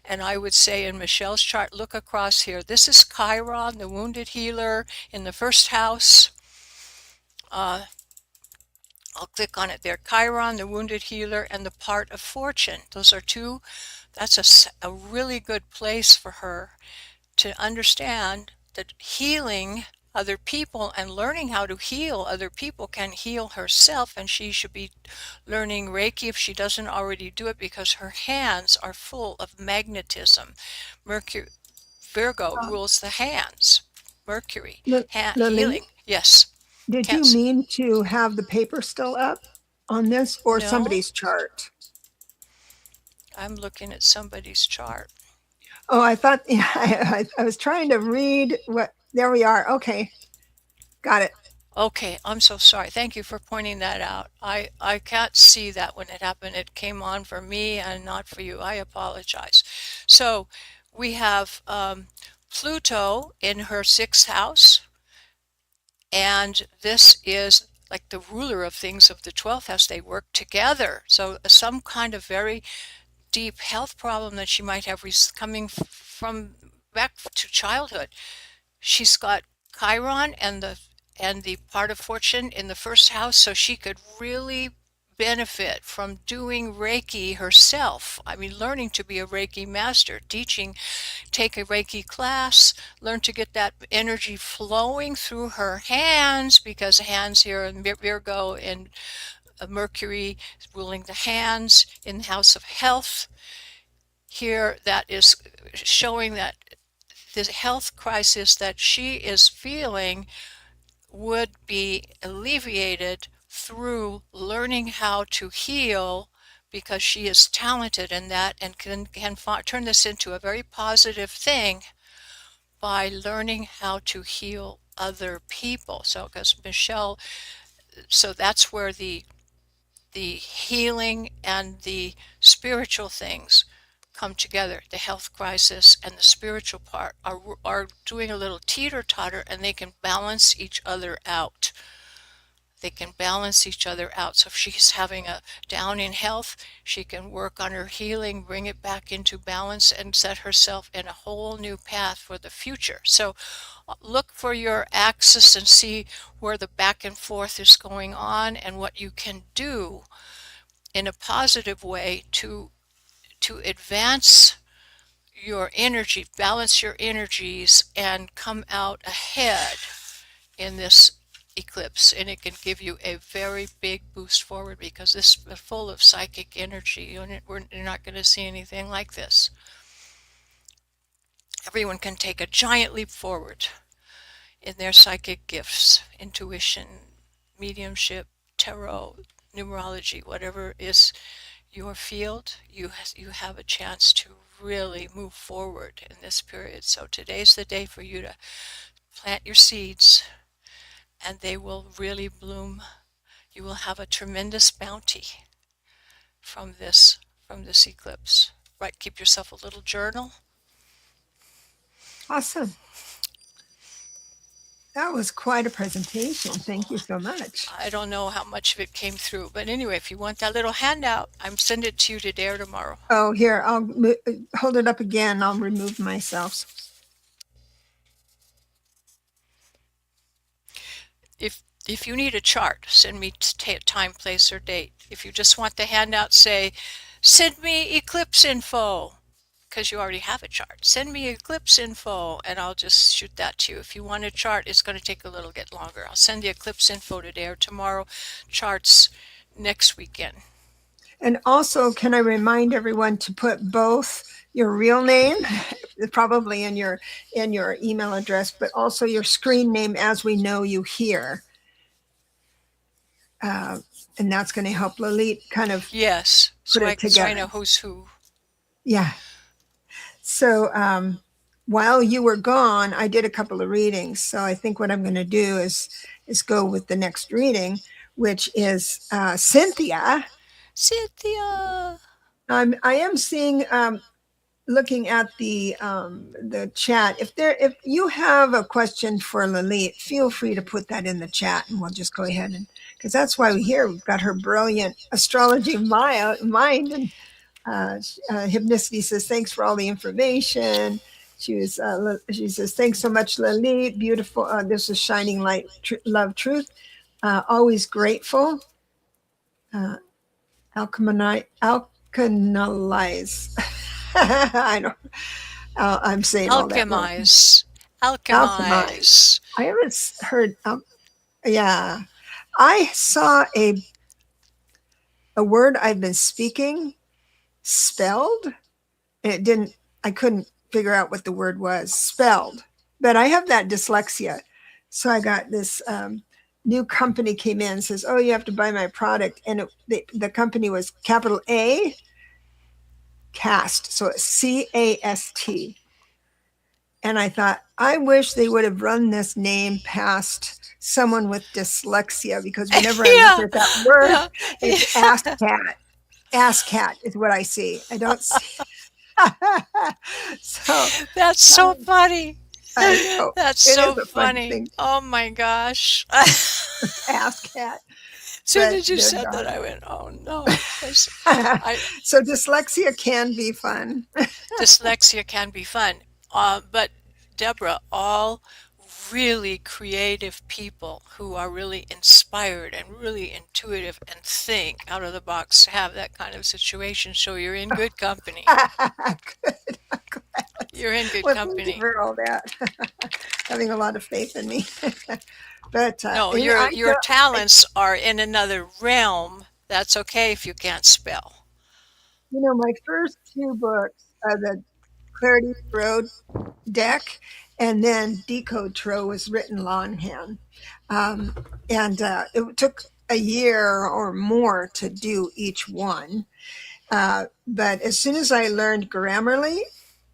And I would say in Michelle's chart, look across here. This is Chiron, the wounded healer, in the first house. Uh, I'll click on it there. Chiron, the wounded healer, and the part of fortune. Those are two. That's a really good place for her to understand that healing other people and learning how to heal other people can heal herself, and she should be learning Reiki if she doesn't already do it, because her hands are full of magnetism. Mercury, Virgo Um, rules the hands. Mercury, Lily, healing. Yes. did you Can't. mean to have the paper still up on this or No, somebody's chart? I'm looking at somebody's chart. Oh, I thought yeah, I was trying to read what. There we are. Okay, got it. Okay, I'm so sorry. Thank you for pointing that out. I can't see that when it happened. It came on for me and not for you. I apologize. So we have Pluto in her sixth house, and this is like the ruler of things of the 12th house. They work together. So some kind of very deep health problem that she might have coming from back to childhood. She's got Chiron and the part of fortune in the first house, so she could really benefit from doing Reiki herself. I mean, learning to be a Reiki master, teaching, take a Reiki class, learn to get that energy flowing through her hands, because hands here in Virgo and Mercury ruling the hands in the house of health. Here, that is showing that the health crisis that she is feeling would be alleviated through learning how to heal, because she is talented in that and can turn this into a very positive thing by learning how to heal other people. So because Michelle, so that's where the healing and the spiritual things come together. The health crisis and the spiritual part are doing a little teeter-totter, and they can balance each other out. They can balance each other out. So if she's having a down in health, she can work on her healing, bring it back into balance, and set herself in a whole new path for the future. So look for your axis and see where the back and forth is going on and what you can do in a positive way to advance your energy, balance your energies, and come out ahead in this eclipse. And it can give you a very big boost forward, because this is full of psychic energy. You're not going to see anything like this. Everyone can take a giant leap forward in their psychic gifts, intuition, mediumship, tarot, numerology, whatever is your field. You have a chance to really move forward in this period. So today's the day for you to plant your seeds, and they will really bloom. You will have a tremendous bounty from this eclipse. Right, keep yourself a little journal. Awesome. That was quite a presentation. Thank you so much. I don't know how much of it came through, but anyway, if you want that little handout, I'm send it to you today or tomorrow. Oh, here, hold it up again. I'll remove myself. If you need a chart, send me time, place, or date. If you just want the handout, say, send me eclipse info, because you already have a chart. Send me eclipse info, and I'll just shoot that to you. If you want a chart, it's going to take a little bit longer. I'll send the eclipse info today or tomorrow. Charts next weekend. And also, can I remind everyone to put both your real name, probably in your email address, but also your screen name as we know you here. And that's going to help Lalit kind of Yes, put it so I together. know who's who. Yeah. So while you were gone, I did a couple of readings. So I think what I'm going to do is go with the next reading, which is Cynthia. Cynthia! I am seeing looking at the chat. If you have a question for Lalit, feel free to put that in the chat, and we'll just go ahead and because that's why we're here. We've got her brilliant astrology mind, and Hypnicity says thanks for all the information. She says thanks so much, Lalit. Beautiful. This is shining light, love, truth. Always grateful. Uh, alkanalize. I don't. I'm saying all that wrong. Alchemize. Alchemize. Alchemize. I haven't heard. Yeah, I saw a word I've been speaking spelled, and it didn't. I couldn't figure out what the word was spelled, but I have that dyslexia, so I got this. New company came in and says, "Oh, you have to buy my product," and the company was capital A cast, so it's CAST. And I thought, I wish they would have run this name past someone with dyslexia because whenever I look Yeah. at that word, it's ass Yeah. cat. Ass cat is what I see. I don't see. So That's so funny. I know That's it is so a fun funny. thing, Oh my gosh. ass cat, As soon but as you they're said that, gone. I went, oh no. I, So dyslexia can be fun. dyslexia can be fun. But Deborah, all really creative people who are really inspired and really intuitive and think out of the box have that kind of situation. So you're in good company. Good. I'm glad. You're in good Well, thank you company. for all that. Having a lot of faith in me. But No, and your talents are in another realm. That's okay if you can't spell. my first two books, the Clarity Tarot deck, and then Decode Tarot was written longhand, um, and it took a year or more to do each one. But as soon as I learned Grammarly,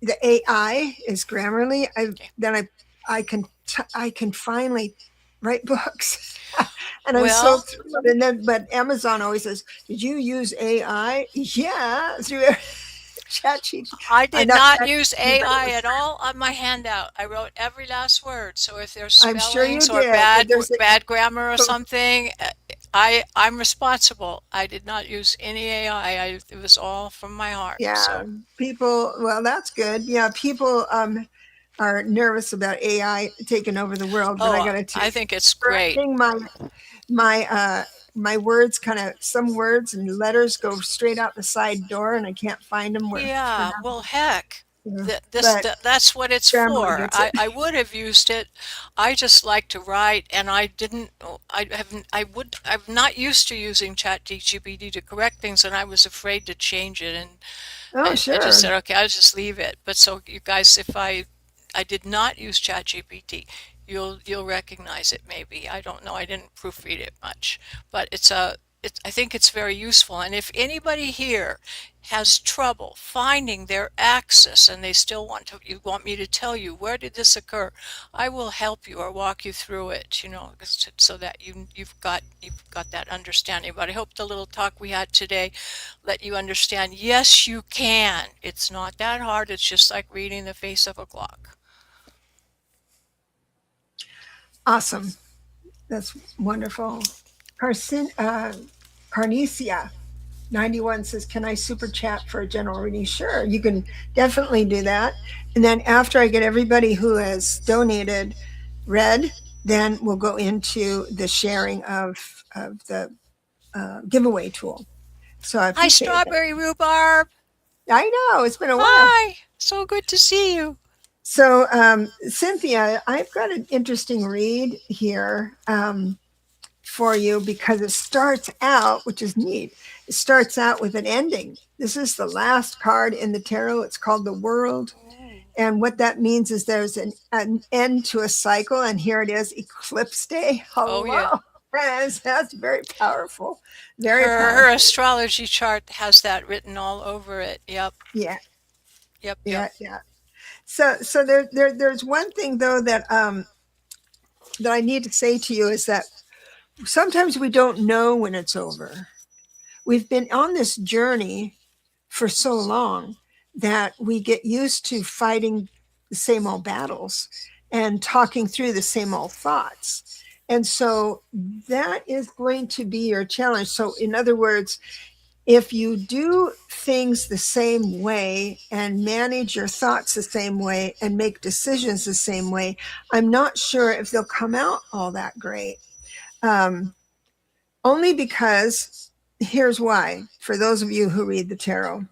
the AI is Grammarly. Okay. Then I can finally write books, and I'm so Well, thrilled. And then, but Amazon always says, "Did you use AI?" Yeah, through Chat I did not not Chat use but it AI was. at all on my handout. I wrote every last word. So if there's I'm sure you spellings or did. bad grammar or something, I'm responsible. I did not use any AI. It was all from my heart. Yeah, So, people. Well, that's good. Yeah, people are nervous about AI taking over the world, but I oh, got to tell I you, think it's great. correcting my words kind of some words and letters go straight out the side door and I can't find them where for Yeah, well, now. heck, Yeah. But that's what it's Grammarly for. gets it. I would have used it. I just like to write, and I didn't. I'm not used to using ChatGPT to correct things, and I was afraid to change it, and Oh, I just sure. said, okay, I'll just leave it. But so you guys, if I did not use ChatGPT, you'll recognize it maybe. I don't know. I didn't proofread it much, but I think it's very useful. And if anybody here has trouble finding their axis and they still you want me to tell you where did this occur, I will help you or walk you through it, so that you've got that understanding. But I hope the little talk we had today let you understand, yes, you can. It's not that hard. It's just like reading the face of a clock. Awesome. That's wonderful. Carnesia 91 says, "Can I super chat for a general reading?" Sure, you can definitely do that. And then after I get everybody who has donated read, then we'll go into the sharing of the giveaway tool. So I Hi, appreciate that. Strawberry Rhubarb. I know it's been a while. Hi. So good to see you. So, Cynthia, I've got an interesting read here for you because it starts out, which is neat. It starts out with an ending. This is the last card in the tarot. It's called the World. And what that means is there's an end to a cycle. And here it is, Eclipse Day. Oh, Hello. yeah. That's very powerful. Very Her powerful. astrology chart has that written all over it. Yep. Yeah. Yep. Yep. Yeah. So there's one thing though that I need to say to you is that sometimes we don't know when it's over. We've been on this journey for so long that we get used to fighting the same old battles and talking through the same old thoughts. And so that is going to be your challenge. So, in other words, if you do things the same way and manage your thoughts the same way and make decisions the same way, I'm not sure if they'll come out all that great. Um, Only because here's why, for those of you who read the tarot.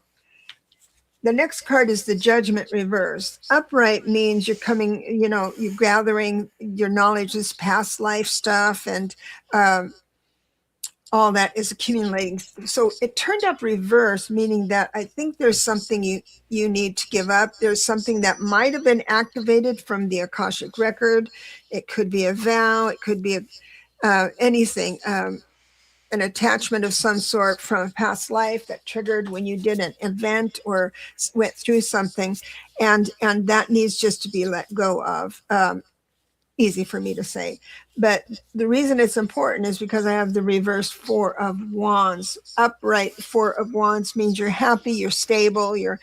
The next card is the Judgment reverse. Upright means you're coming, you're gathering your knowledge, this past life stuff, and all that is accumulating. So it turned up reverse, meaning that I think there's something you need to give up. There's something that might have been activated from the Akashic record. It could be a vow. It could be anything. An attachment of some sort from a past life that triggered when you did an event or went through something, and that needs just to be let go of. Easy for me to say, but the reason it's important is because I have the reverse Four of Wands. Upright Four of Wands means you're happy, you're stable, your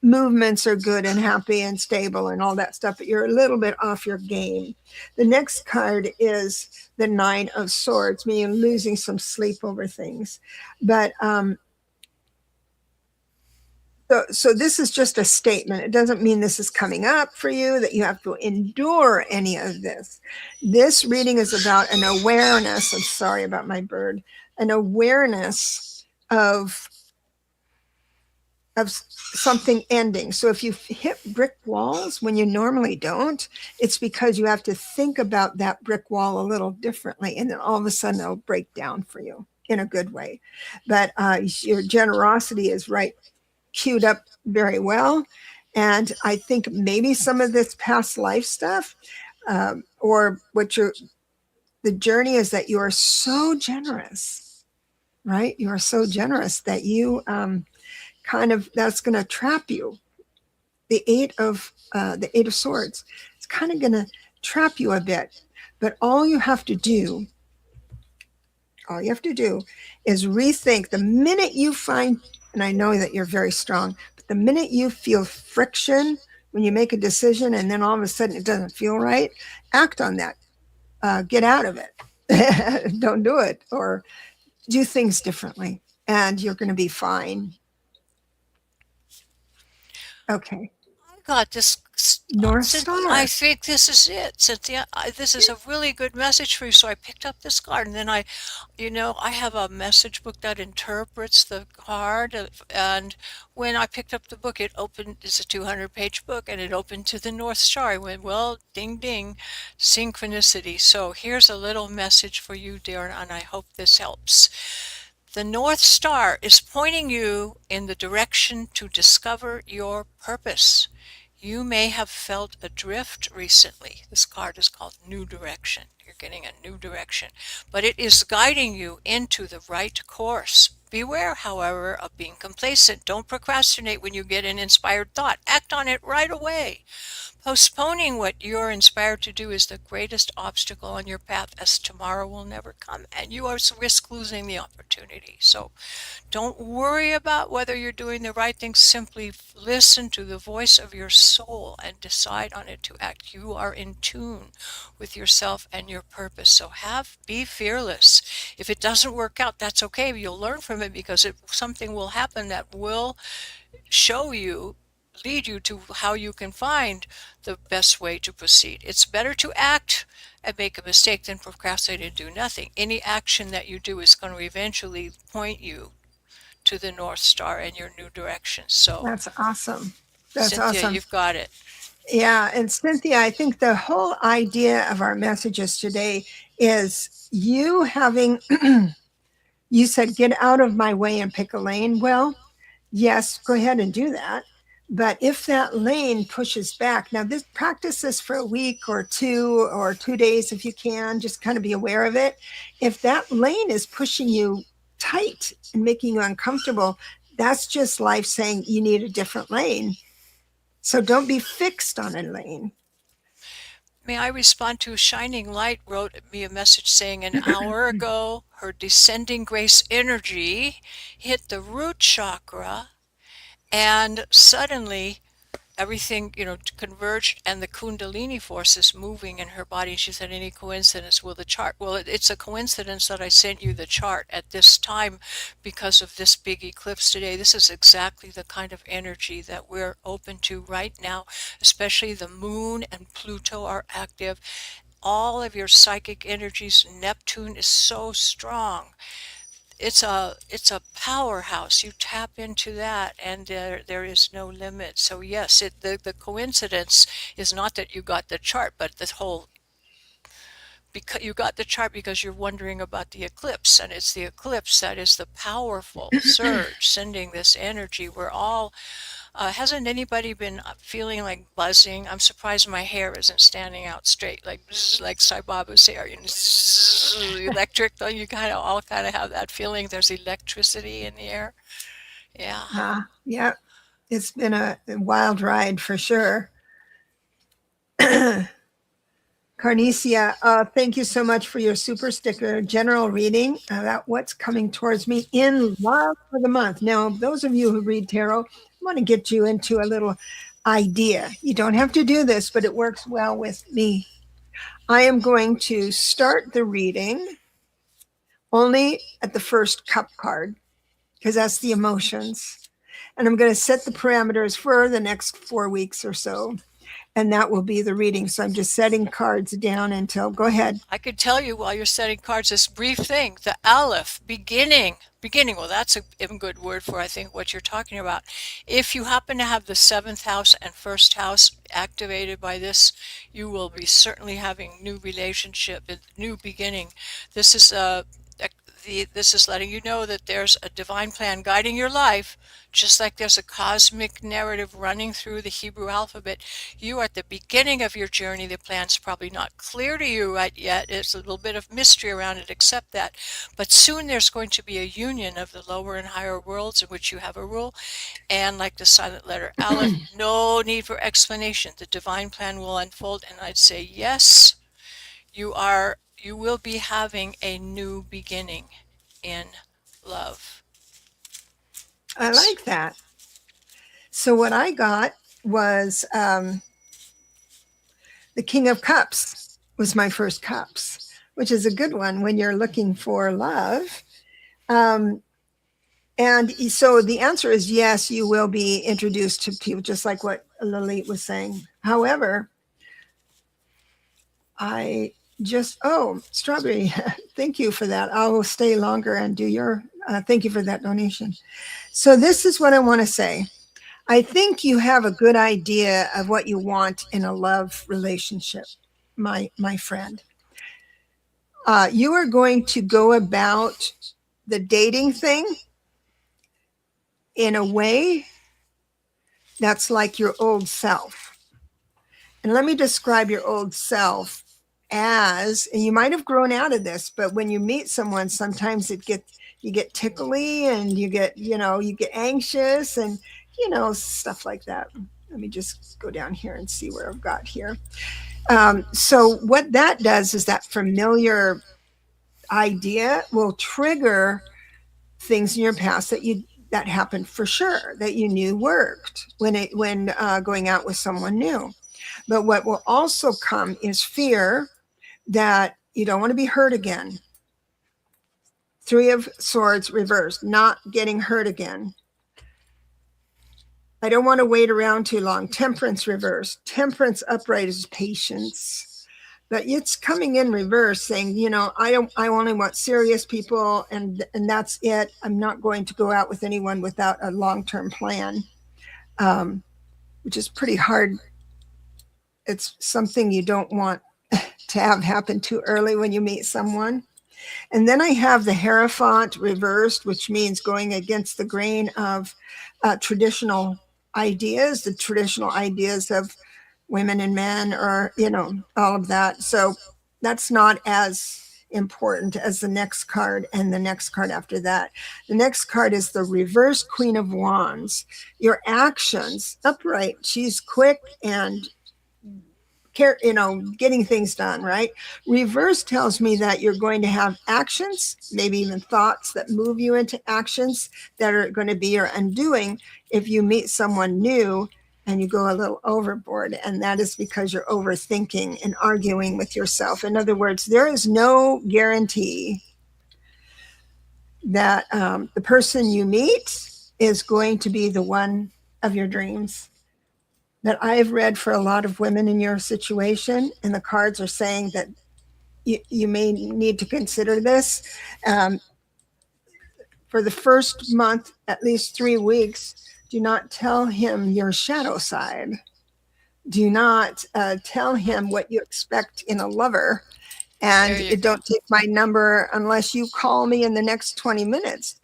movements are good and happy and stable and all that stuff, but you're a little bit off your game. The next card is the Nine of Swords, meaning losing some sleep over things. But so this is just a statement. It doesn't mean this is coming up for you, that you have to endure any of this. This reading is about an awareness. I'm sorry about my bird. An awareness of something ending. So if you hit brick walls when you normally don't, it's because you have to think about that brick wall a little differently, and then all of a sudden it'll break down for you in a good way. But your generosity is queued up very well. And I think maybe some of this past life stuff, or the journey is that you are so generous, right? You are so generous that you that's going to trap you. The Eight of Swords, it's kind of going to trap you a bit. But all you have to do is rethink. The minute you find, and I know that you're very strong, but the minute you feel friction when you make a decision and then all of a sudden it doesn't feel right, act on that. Get out of it. Don't do it, or do things differently, and you're going to be fine. Okay. I got this. North Star. I think this is it, Cynthia. This is a really good message for you. So I picked up this card, and then I have a message book that interprets the card. And when I picked up the book, it opened. It's a 200-page book, and it opened to the North Star. I went, well, ding, ding, synchronicity. So here's a little message for you, dear, and I hope this helps. The North Star is pointing you in the direction to discover your purpose. You may have felt adrift recently. This card is called New Direction. You're getting a new direction, but it is guiding you into the right course. Beware, however, of being complacent. Don't procrastinate when you get an inspired thought. Act on it right away. Postponing what you're inspired to do is the greatest obstacle on your path, as tomorrow will never come, and you are risk losing the opportunity. So don't worry about whether you're doing the right thing. Simply listen to the voice of your soul and decide on it to act. You are in tune with yourself and your purpose. So be fearless. If it doesn't work out, that's okay. You'll learn from it because something will happen that will show you, lead you to how you can find the best way to proceed. It's better to act and make a mistake than procrastinate and do nothing. Any action that you do is going to eventually point you to the North Star and your new direction. So, That's awesome. That's Cynthia, awesome. you've got it. Yeah. And Cynthia, I think the whole idea of our messages today is you having, you said, get out of my way and pick a lane. Well, yes, go ahead and do that. But if that lane pushes back, now this practice this for a week or 2 days if you can, just kind of be aware of it. If that lane is pushing you tight and making you uncomfortable, that's just life saying you need a different lane. So don't be fixed on a lane. May I respond to Shining Light wrote me a message saying an hour ago her descending grace energy hit the root chakra and suddenly everything, converged and the Kundalini force is moving in her body. She said, any coincidence? Well, the chart, well, it's a coincidence that I sent you the chart at this time because of this big eclipse today. This is exactly the kind of energy that we're open to right now, especially the moon and Pluto are active. All of your psychic energies, Neptune is so strong. It's a powerhouse. You tap into that and there is no limit. So yes, the coincidence is not that you got the chart, but the whole, because you got the chart because you're wondering about the eclipse, and it's the eclipse that is the powerful surge sending this energy. We're all hasn't anybody been feeling like buzzing? I'm surprised my hair isn't standing out straight, like bzz, like Sai Baba's hair, electric. Though you kind of have that feeling. There's electricity in the air. Yeah. Yeah, it's been a wild ride for sure. Carnesia, thank you so much for your super sticker general reading about what's coming towards me in love for the month. Now, those of you who read tarot, I want to get you into a little idea. You don't have to do this, but it works well with me. I am going to start the reading only at the first cup card because that's the emotions. And I'm going to set the parameters for the next 4 weeks or so. And that will be the reading. So I'm just setting cards down until, go ahead. I could tell you while you're setting cards this brief thing, the Aleph, beginning. Well, that's a good word for, I think, what you're talking about. If you happen to have the 7th house and 1st house activated by this, you will be certainly having new relationship, a new beginning. This is this is letting you know that there's a divine plan guiding your life, just like there's a cosmic narrative running through the Hebrew alphabet. You are at the beginning of your journey. The plan's probably not clear to you right yet. There's a little bit of mystery around it, accept that. But soon there's going to be a union of the lower and higher worlds in which you have a rule. And like the silent letter Aleph, no need for explanation. The divine plan will unfold. And I'd say, yes, you will be having a new beginning in love. I like that. So what I got was the King of Cups was my first cups, which is a good one when you're looking for love. And so the answer is yes, you will be introduced to people, just like what Lalit was saying. However, Strawberry, thank you for that. I will stay longer and do your, thank you for that donation. So this is what I want to say. I think you have a good idea of what you want in a love relationship, my friend. You are going to go about the dating thing in a way that's like your old self. And let me describe your old self as, and you might have grown out of this, but when you meet someone, sometimes you get tickly and you get anxious and, stuff like that. Let me just go down here and see where I've got here. So what that does is that familiar idea will trigger things in your past that happened for sure that you knew worked when going out with someone new. But what will also come is fear that you don't want to be hurt again. Three of Swords reversed, not getting hurt again. I don't want to wait around too long. Temperance reversed. Temperance upright is patience. But it's coming in reverse saying, I only want serious people and that's it. I'm not going to go out with anyone without a long-term plan, which is pretty hard. It's something you don't want to have happen too early when you meet someone. And then I have the Hierophant reversed, which means going against the grain of traditional ideas, the traditional ideas of women and men, or, all of that. So that's not as important as the next card and the next card after that. The next card is the reverse Queen of Wands. Your actions, upright, she's quick and getting things done, right? Reverse tells me that you're going to have actions, maybe even thoughts that move you into actions that are going to be your undoing if you meet someone new and you go a little overboard. And that is because you're overthinking and arguing with yourself. In other words, there is no guarantee that the person you meet is going to be the one of your dreams. That I have read for a lot of women in your situation, and the cards are saying that you may need to consider this. For the first month, at least 3 weeks, do not tell him your shadow side. Do not tell him what you expect in a lover. And don't take my number unless you call me in the next 20 minutes.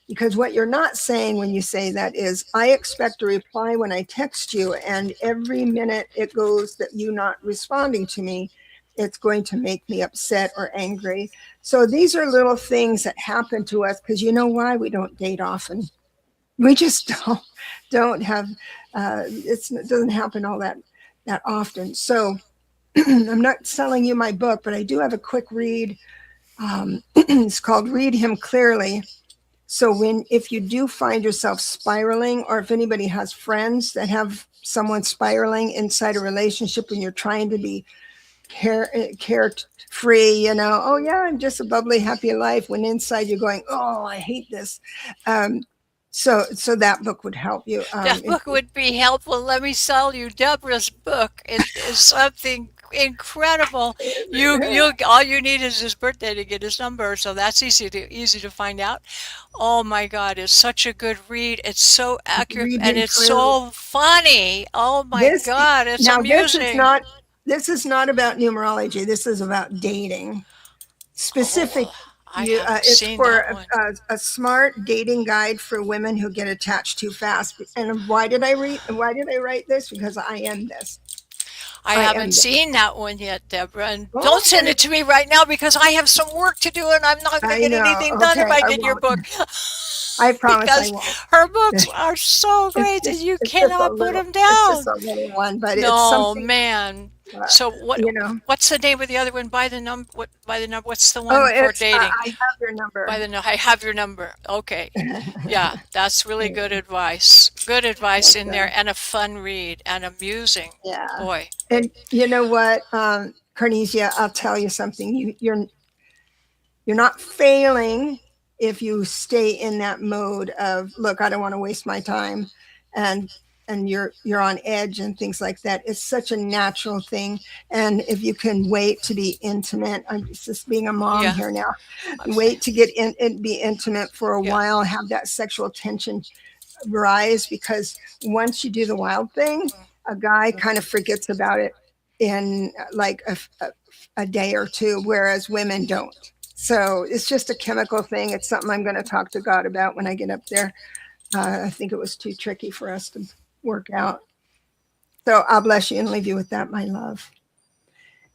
Because what you're not saying when you say that is, I expect a reply when I text you, and every minute it goes that you're not responding to me, it's going to make me upset or angry. So these are little things that happen to us because you know why we don't date often. We just don't have, it doesn't happen all that often. So I'm not selling you my book, but I do have a quick read. It's called Read Him Clearly. So if you do find yourself spiraling, or if anybody has friends that have someone spiraling inside a relationship when you're trying to be carefree, oh yeah, I'm just a bubbly, happy life, when inside you're going, oh, I hate this. So that book would help you. That book would be helpful. Let me sell you Debra's book. It is something incredible. You all you need is his birthday to get his number, so that's easy to find out. Oh my God, it's such a good read. It's so accurate and it's so funny. Oh my God, it's amusing. This is not about numerology. This is about dating. Specific. It's for a smart dating guide for women who get attached too fast. And why did I write this? Because I am this. I haven't seen that one yet, Debra. And don't send it to me right now because I have some work to do and I'm not going to get anything done if I get your book. I promise I won't. Her books are so great that you cannot put them down. It's just a little one, but no, it's something. Man. So what's the name of the other one? By the number. What's the one for dating? I have your number. I have your number. Okay. Yeah, that's really good advice. Good advice in there, and a fun read and amusing. Yeah. Boy. And you know what, Carnesia, I'll tell you something. You're not failing if you stay in that mode of, look, I don't want to waste my time, and you're on edge and things like that. It's such a natural thing. And if you can wait to be intimate, I'm just being a mom here now, wait to get in and be intimate for a while, have that sexual tension rise, because once you do the wild thing, a guy kind of forgets about it in like a day or two, whereas women don't. So it's just a chemical thing. It's something I'm going to talk to God about when I get up there. I think it was too tricky for us to work out. So I'll bless you and leave you with that, my love.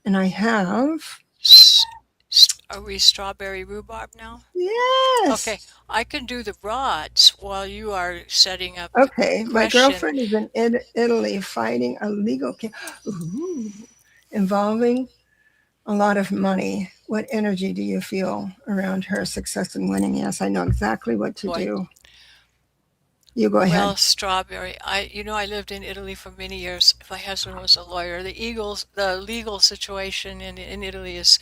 And I have Are we strawberry rhubarb now? Okay, Yes. I can do the rods while you are setting up the Okay. My question. girlfriend is in Italy fighting a legal case involving a lot of money. What energy do you feel around her success and winning? Yes, I know exactly what to Boy, do. You go ahead. well, strawberry. I lived in Italy for many years. My husband was a lawyer. The legal situation in Italy is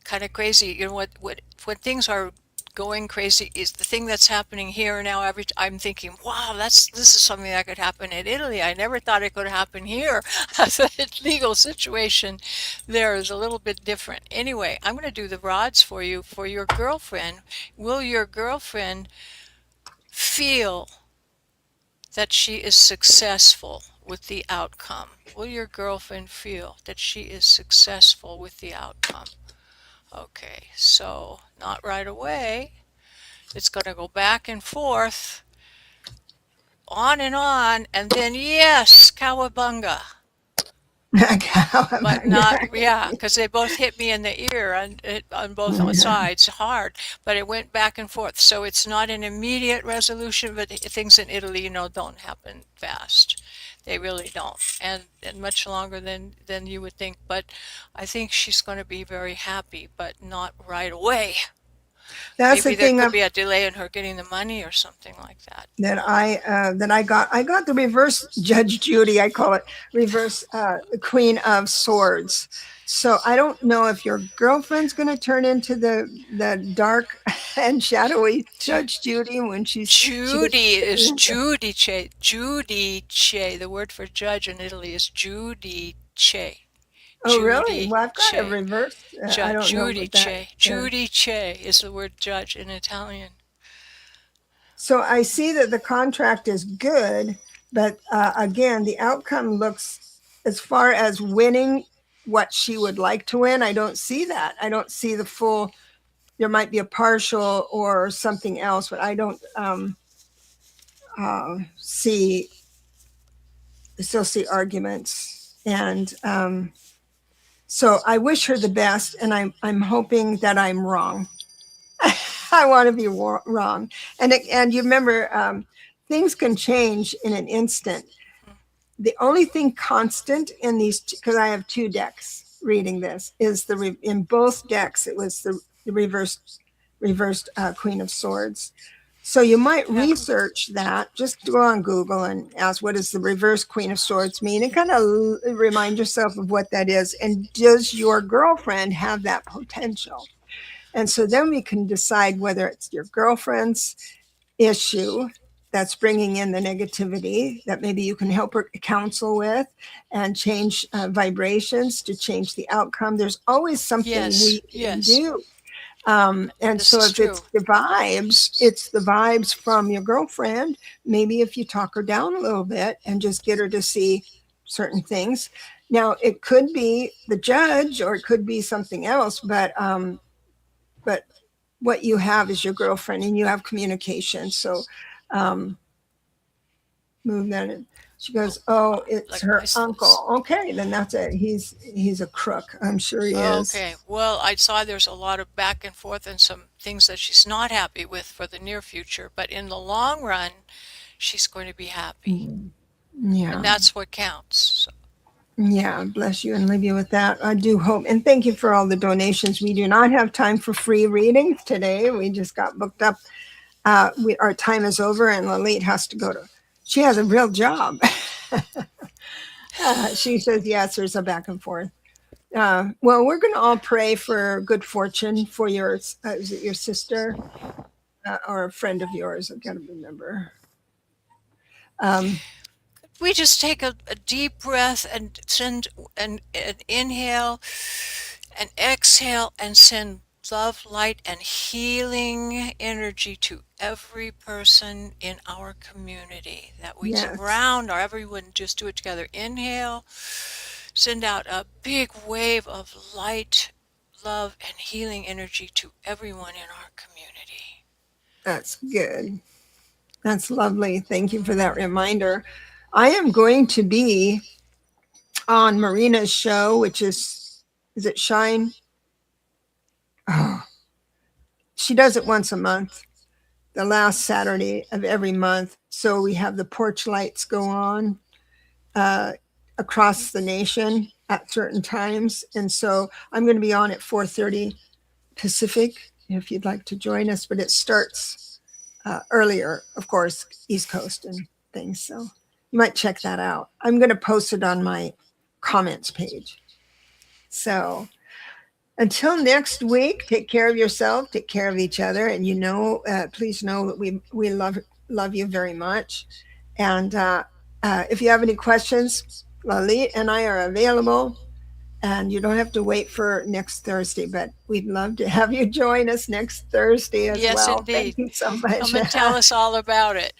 kind of crazy. What when things are going crazy is the thing that's happening here now. I'm thinking, wow, this is something that could happen in Italy. I never thought it could happen here. The legal situation there is a little bit different. Anyway, I'm going to do the rods for you for your girlfriend. Will your girlfriend feel that she is successful with the outcome? Will your girlfriend feel that she is successful with the outcome? Okay, so not right away. It's going to go back and forth, on, and then yes, cowabunga. But not, yeah, because they both hit me in the ear on both sides hard, but it went back and forth. So it's not an immediate resolution, but things in Italy, don't happen fast. They really don't, and much longer than you would think. But I think she's going to be very happy, but not right away. That's the Maybe there thing could be a delay in her getting the money or something like that. that I got. I got the reverse Judge Judy. I call it reverse Queen of Swords. So I don't know if your girlfriend's going to turn into the dark and shadowy Judge Judy when she gets Judy is into. Giudice. Giudice. The word for judge in Italy is Giudice. Oh, really? Well, I've got a Giudice. reverse. I don't know what that Giudice. is. Giudice is the word judge in Italian. So I see that the contract is good, but again, the outcome looks, as far as winning what she would like to win, I don't see that. I don't see the full. There might be a partial or something else, but I don't see. I still see arguments, and so I wish her the best, and I'm hoping that I'm wrong. I want to be wrong. And you remember, things can change in an instant. The only thing constant in these, because I have two decks reading this, is in both decks it was the reversed Queen of Swords. So you might Yeah. research that. Just go on Google and ask, what does the reverse Queen of Swords mean, and kind of remind yourself of what that is. And does your girlfriend have that potential? And so then we can decide whether it's your girlfriend's issue that's bringing in the negativity that maybe you can help her counsel with and change vibrations to change the outcome. There's always something Yes. we can Yes. do. And This so is if true. it's the vibes from your girlfriend, maybe if you talk her down a little bit and just get her to see certain things. Now, it could be the judge or it could be something else, but what you have is your girlfriend and you have communication. So um, move that in. She Oh, goes, oh, it's like my. her uncle. Okay, then that's it. He's a crook. I'm sure he is. Okay. Well, I saw there's a lot of back and forth and some things that she's not happy with for the near future, but in the long run, she's going to be happy. Mm. And Yeah. that's what counts. So, Yeah, bless you and leave you with that. I do hope, and thank you for all the donations. We do not have time for free readings today. We just got booked up. Our time is over, and Lalit has to go to. She has a real job. She says yes. There's a back and forth. Well, we're going to all pray for good fortune for your. Is it your sister or a friend of yours? I've got to remember. Um, we just take a deep breath and send an inhale and exhale and send love, light, and healing energy to every person in our community that we yes, surround, or everyone just do it together. Inhale, send out a big wave of light, love, and healing energy to everyone in our community. that's good. That's lovely. Thank you for that Mm. reminder. I am going to be on Marina's show, which is it Shine? she does it once a month, the last Saturday of every month. So we have the porch lights go on uh, across the nation at certain times. And so I'm going to be on at 4:30 Pacific if you'd like to join us, but it starts earlier, of course, East Coast and things. So you might check that out. I'm going to post it on my comments page. So until next week, take care of yourself, take care of each other, and please know that we love you very much. And if you have any questions, Lalit and I are available. And you don't have to wait for next Thursday, but we'd love to have you join us next Thursday as Yes, well. Thank indeed. you so much. Come and tell us all about it.